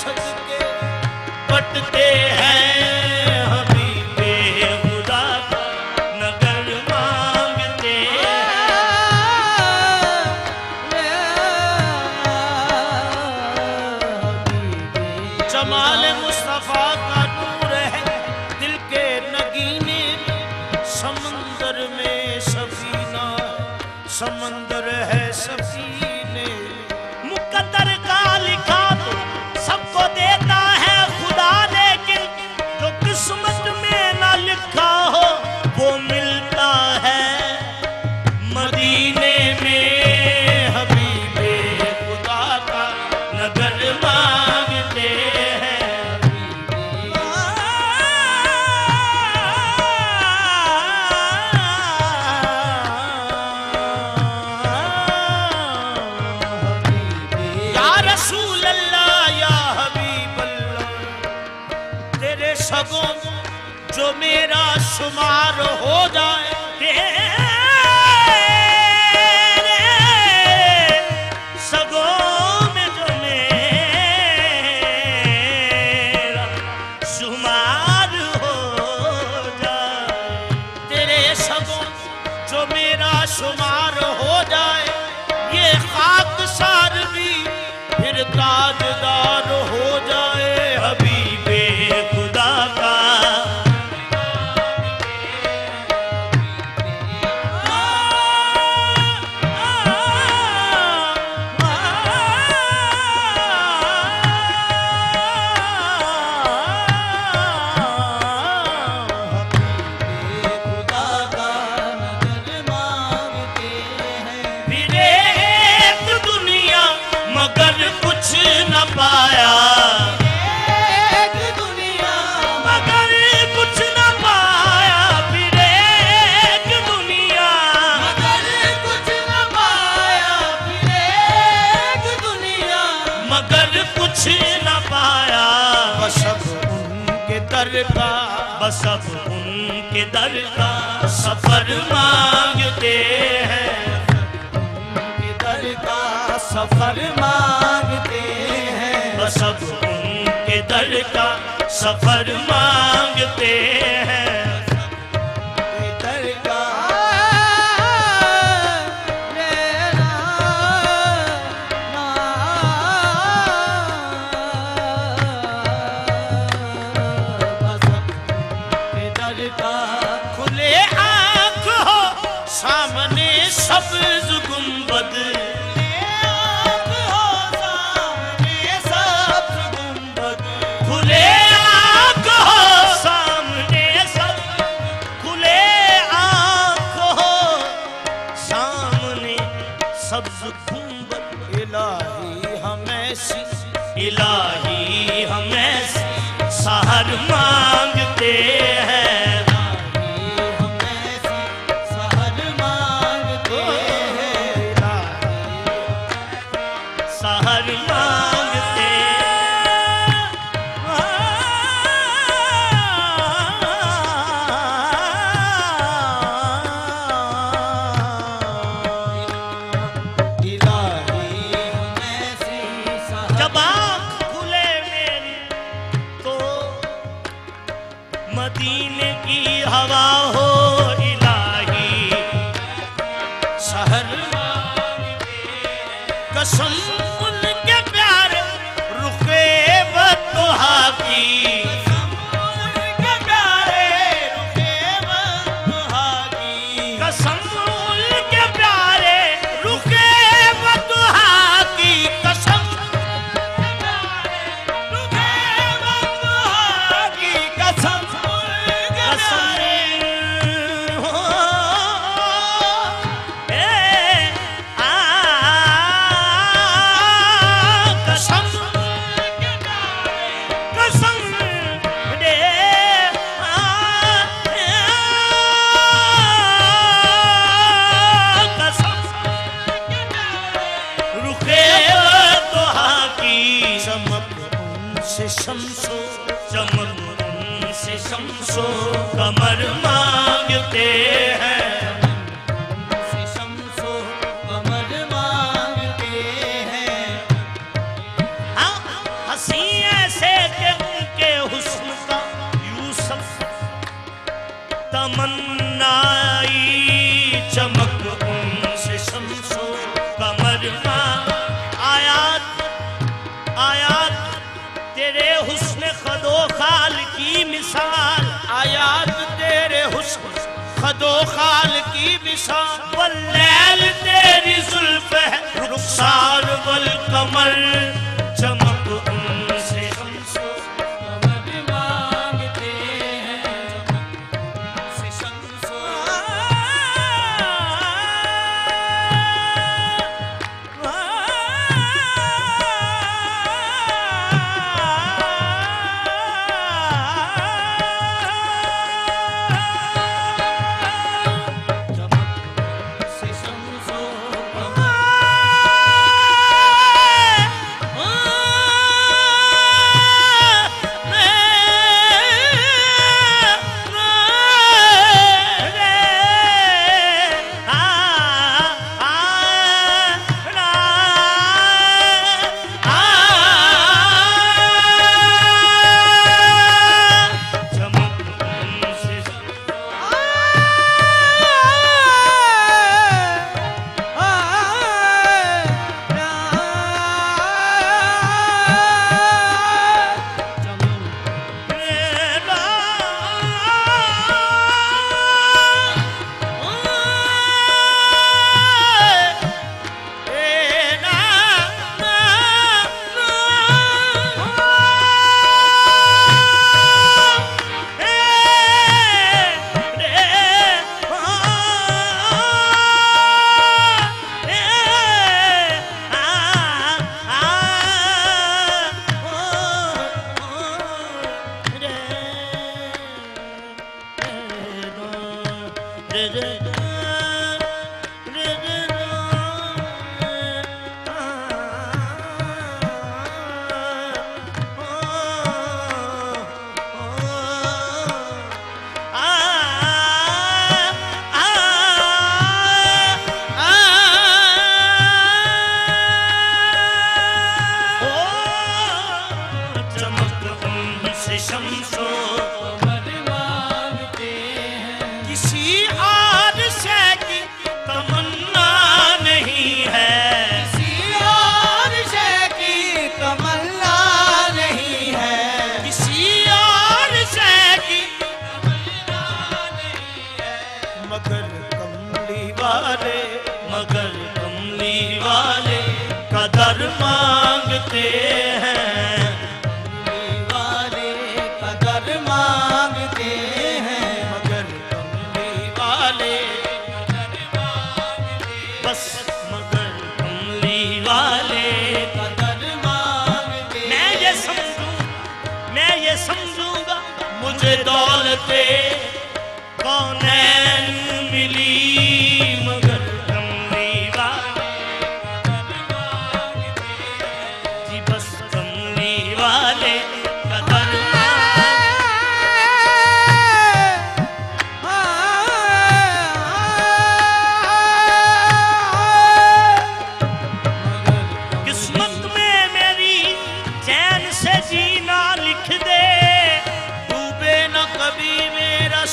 सदके बटते हैं हबीबे खुदा का नगर मांगते जमाल मुस्तफा का नूर है दिल के नगीने समंदर में सफीना समंदर है सफीने मुकद्दर का लिखा तो सबको देता है खुदा लेकिन जो किस्मत में ना लिखा हो वो मिलता है मदीने में हबीबे खुदा का नगर मांगते हैं या रसूल अल्लाह या हबीब अल्लाह तेरे सगों जो मेरा शुमार हो जाए तेरे सगों में जो मेरा शुमार हो जाए तेरे सगों जो मेरा शुमार हो जाए ये खाकसार भी फिर ताजदार हो जाए हबीबे खुदा का फिर एक दुनिया मगर कुछ न पाया मगर कुछ न पाया फिर एक दुनिया मगर कुछ न पाया बस अब उनके दर का बस अब उनके दर का सफर मांगते हैं सफर मांगते हैं बस अब उनके दर का सफर मांगते हैं दर का खुले आँख हो सामने सब्ज गुंबद खुले आँख हो सामने सब खुले आँख हो सामने सब्ज गुंबद इलाही हमें सहर मांगते हैं सहर मांगते हैं सहर मांगते जब आँख खुले मेरी तो मदीने की हवा हो इलाही शहर कसम उनके प्यारे रुखे बतहा की कसम उनके प्यारे रुखे बतहा की कसम शमसो चमक उनसे शमसो कमर मांगते हैं शमसो कमर मांगते हैं हंसी जैसे कि उनके हुस्न का यूसुफ तमन्नाई चमक उनसे शम्सो कमर आयात आयात तेरे हुस्न खदो खाल की मिसाल आयात तेरे हुस्न खदो खाल की मिसाल वल्लैल तेरी जुल्फ है रुखसार वल कमर चमक उनसे शम्सो कमर मांगते हैं से शम्सो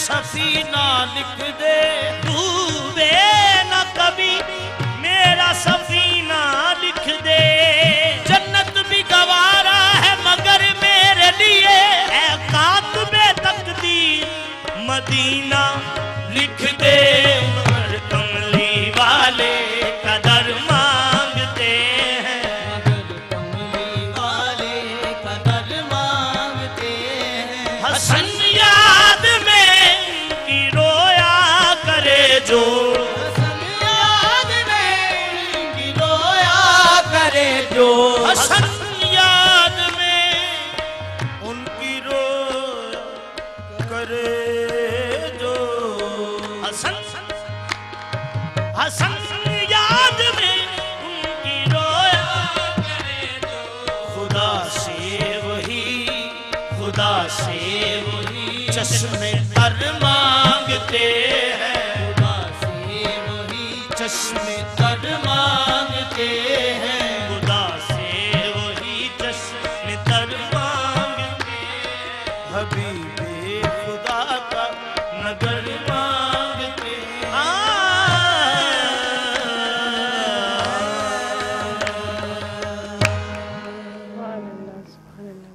सफीना लिख दे डूबे न कभी मेरा सफीना लिख दे जन्नत भी गवारा है मगर मेरे लिए है कातबे तकदीर मदीना लिख दे मगर कमली वाले कदर मांगते हैं मगर कमली वाले कदर मांगते हैं हसन याद में जो याद में रोया करे जो हसन याद में उनकी रो करे जो हसन हसन याद में उनकी रोया करे जो खुदा से वही चश्मे तर मांगते हैं चश्मे तर मांगते हैं खुदा से वही चश्मे तर मांगते हबीबे खुदा का नगर मांगते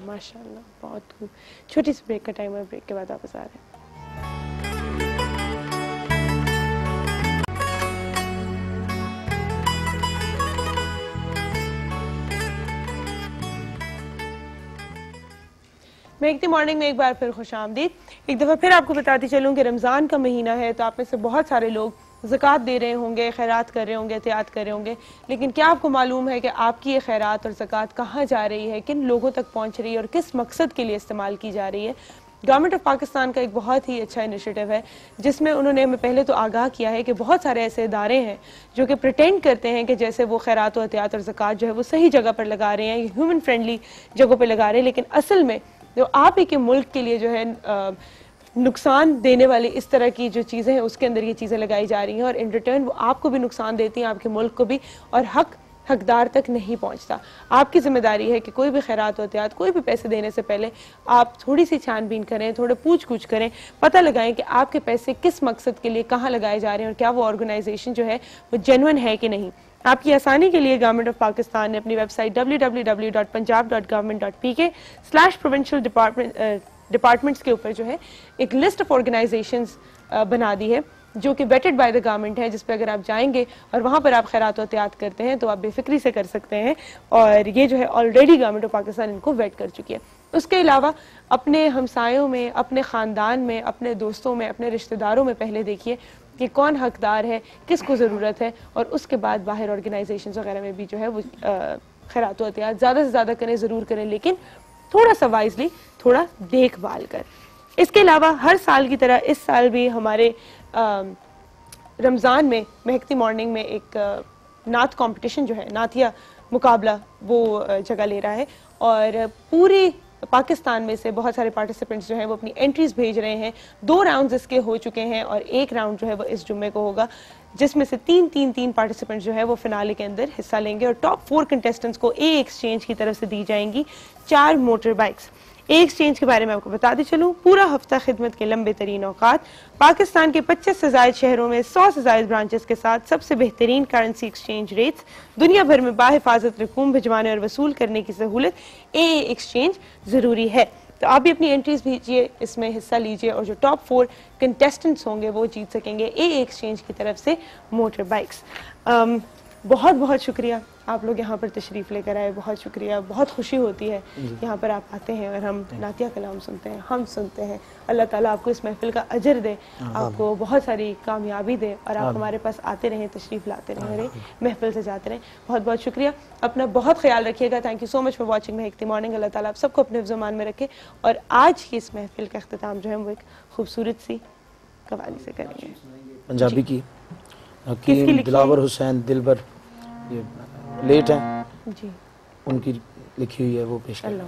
माशाल्लाह, बहुत खूब। छोटी सी ब्रेक का टाइम है, ब्रेक के बाद वापस आ रहे हैं। मेहकती मॉर्निंग में एक बार फिर खुश आमदीद। एक दफ़ा फिर आपको बताती चलूँ कि रमज़ान का महीना है, तो आप में से बहुत सारे लोग ज़कात दे रहे होंगे, खैरात कर रहे होंगे, एहतियात कर रहे होंगे, लेकिन क्या आपको मालूम है कि आपकी ये खैरात और ज़कात कहाँ जा रही है, किन लोगों तक पहुँच रही है और किस मकसद के लिए इस्तेमाल की जा रही है। गवर्नमेंट ऑफ पाकिस्तान का एक बहुत ही अच्छा इनिशिएटिव है, जिसमें उन्होंने हमें पहले तो आगाह किया है कि बहुत सारे ऐसे इदारे हैं जो कि प्रिटेंड करते हैं कि जैसे वो खैरात और एहतियात और ज़कात जो है वो सही जगह पर लगा रहे हैं, ह्यूमन फ्रेंडली जगहों पर लगा रहे हैं, लेकिन असल में जो आप ही के मुल्क के लिए जो है नुकसान देने वाली इस तरह की जो चीज़ें हैं उसके अंदर ये चीज़ें लगाई जा रही हैं, और इन रिटर्न वो आपको भी नुकसान देती हैं, आपके मुल्क को भी, और हकदार तक नहीं पहुंचता। आपकी जिम्मेदारी है कि कोई भी खैरात एहतियात, कोई भी पैसे देने से पहले आप थोड़ी सी छानबीन करें, थोड़ा पूछ गूछ करें, पता लगाएं कि आपके पैसे किस मकसद के लिए कहाँ लगाए जा रहे हैं और क्या वो ऑर्गेनाइजेशन जो है वो जेन्युइन है कि नहीं। आपकी आसानी के लिए गवर्नमेंट ऑफ पाकिस्तान ने अपनी वेबसाइट www.punjab.government.pk/provincial डिपार्टमेंट्स के ऊपर जो है एक लिस्ट ऑफ ऑर्गेनाइजेशंस बना दी है जो कि वेटेड बाय द गवर्नमेंट है, जिस पे अगर आप जाएंगे और वहाँ पर आप खैरात एहतियात करते हैं तो आप बेफिक्री से कर सकते हैं, और ये जो है ऑलरेडी गवर्नमेंट ऑफ पाकिस्तान इनको वेट कर चुकी है। उसके अलावा अपने हमसायों में, अपने ख़ानदान में, अपने दोस्तों में, अपने रिश्तेदारों में पहले देखिए कि कौन हकदार है, किसको ज़रूरत है, और उसके बाद बाहर ऑर्गेनाइजेशन वगैरह में भी जो है वो खैरात एहतियात ज़्यादा से ज़्यादा करें, ज़रूर करें, लेकिन थोड़ा सा वाइजली, थोड़ा देखभाल कर। इसके अलावा हर साल की तरह इस साल भी हमारे रमज़ान में महकती मॉर्निंग में एक नात कंपटीशन जो है, नातिया मुकाबला, वो जगह ले रहा है, और पूरी पाकिस्तान में से बहुत सारे पार्टिसिपेंट्स जो हैं वो अपनी एंट्रीज भेज रहे हैं। 2 राउंड्स इसके हो चुके हैं और एक राउंड जो है वो इस जुम्मे को होगा, जिसमें से 3 पार्टिसिपेंट्स जो है वो फिनाले के अंदर हिस्सा लेंगे, और टॉप 4 कंटेस्टेंट्स को ए एक्सचेंज की तरफ से दी जाएंगी 4 मोटर बाइक्स। ए एक्सचेंज के बारे में आपको बताते चलूँ, पूरा हफ्ता खिदमत के लंबे तरीन औकात, पाकिस्तान के 25 से ज़ायद शहरों में 100 से ज़ायद ब्रांचेस के साथ सबसे बेहतरीन करेंसी एक्सचेंज रेट्स, दुनिया भर में बाहिफाजत रकूम भिजवाने और वसूल करने की सहूलत। ए एक्सचेंज ज़रूरी है, तो आप भी अपनी एंट्रीज भेजिए, इसमें हिस्सा लीजिए, और जो टॉप 4 कंटेस्टेंट्स होंगे वो जीत सकेंगे ए एक्सचेंज की तरफ से मोटर बाइक्स। बहुत बहुत शुक्रिया, आप लोग यहाँ पर तशरीफ़ लेकर आए, बहुत शुक्रिया। बहुत खुशी होती है यहाँ पर आप आते हैं और हम नातिया कलाम सुनते हैं, हम सुनते हैं। अल्लाह ताला आपको इस महफिल का अजर दे, आपको बहुत सारी कामयाबी दे, और आप हमारे पास आते रहें, तशरीफ़ लाते रहें, महफिल से जाते रहें। बहुत बहुत शुक्रिया, अपना बहुत ख्याल रखिएगा। Thank you so much for watching महकती मॉर्निंग। अल्लाह ताला आप सबको अपने ज़मान में रखे, और आज की इस महफिल का अख्तिताम जो है वो एक खूबसूरत सी कवाली से करेंगे, पंजाबी की। हकीम दिलावर हुसैन दिलबर ये लेट हैं जी, उनकी लिखी हुई है, वो पेश करें।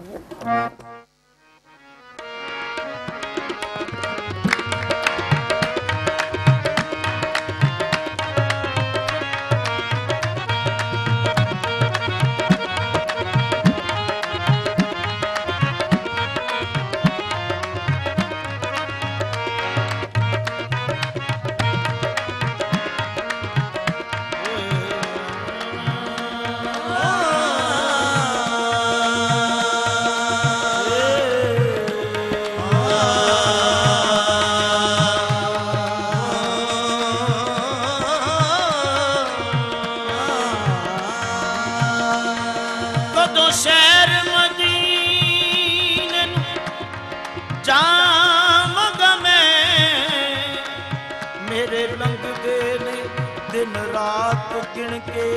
दिन रात गिन के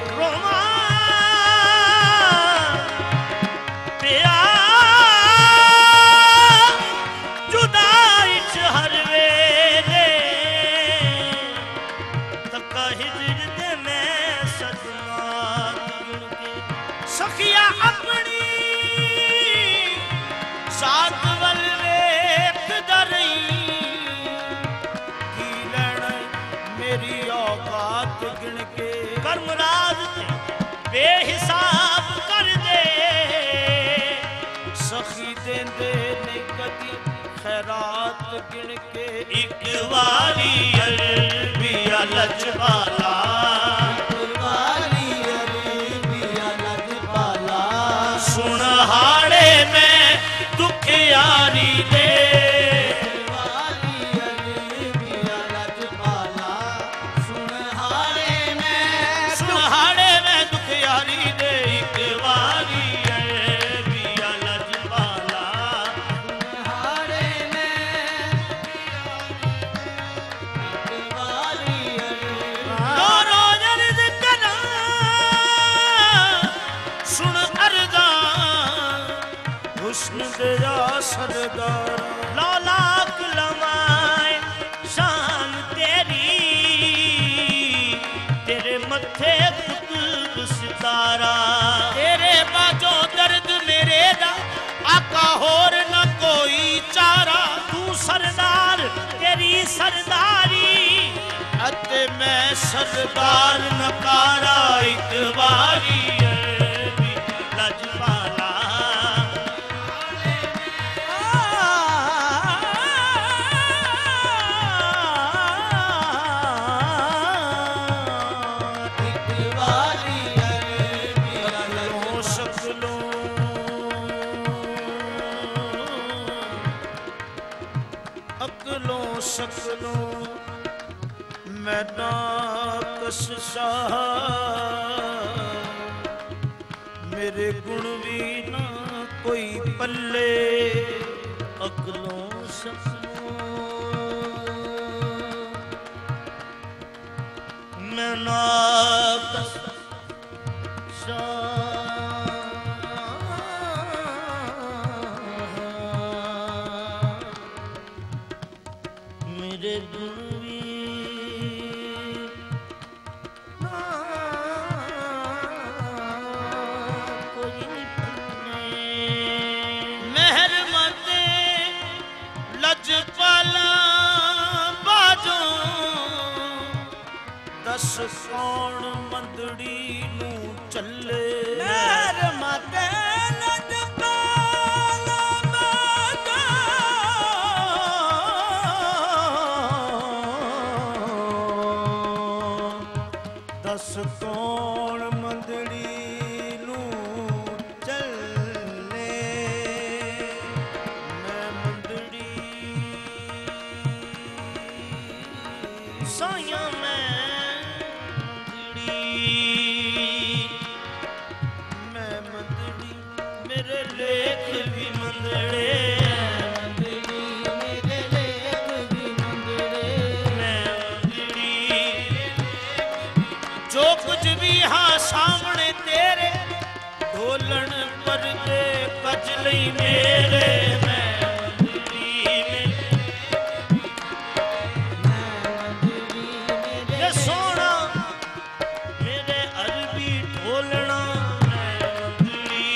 रोमा पिया जुदाई च हर वेले तका हिजर दे मैं सजनात गिन के सखिया अपनी साथ वल वेख दरई की लड़ मेरी औकात गिन के कर्मराज ਅਸੀਂ ਦੇਂਦੇ ਨਹੀਂ ਕਦੀ ਖੈਰਾਤ ਗਿਣ ਕੇ ਇੱਕ ਵਾਰੀ ਅਰਬੀਆ ਲਜਪਾਲਾ ਸੁਣ ਹਾੜੇ ਮੈਂ ਦੁਖਿਆਰੀ ਦੇ सरदार लाख लमाए शान तेरी तेरे मत्थे कुतुब सितारा तेरे बाजो दर्द मेरे दा आका होर न कोई चारा तू सरदार तेरी सरदारी अते मैं सरदार नकारा एक बारी लजपाला सकलो मैं नाकस शाह मेरे गुण भी ना कोई पल्ले अकलों सकलो मैं नाकस शाह कौन मंदड़ी नू चले मेर माते दस कौन मंदड़ी नू चले मैं मंदड़ी साया मैं मेरे लेख भी मंदड़े मेरे लेख भी मंदड़े मैं मंदड़ी जो कुछ भी हाँ सामने तेरे ढोलन पर दे कजली मेरे मैं मंदड़ी मेरे सोना मेरे अरबी ढोलना मैं मंदड़ी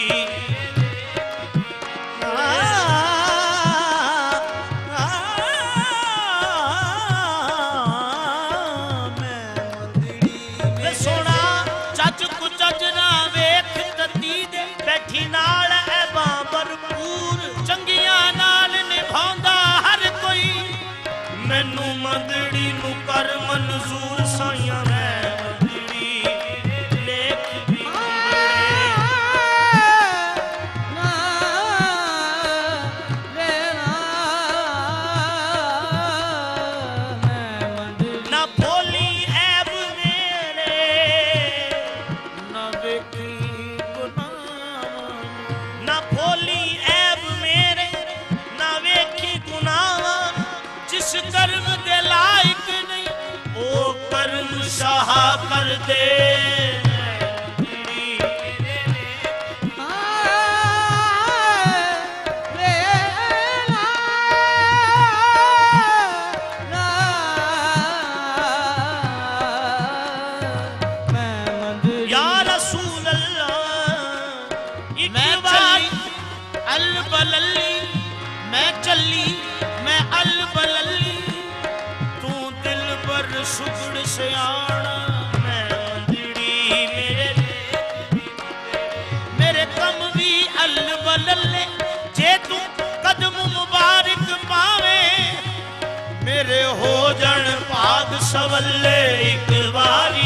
तेरे हो जन भाग सवले एक बारी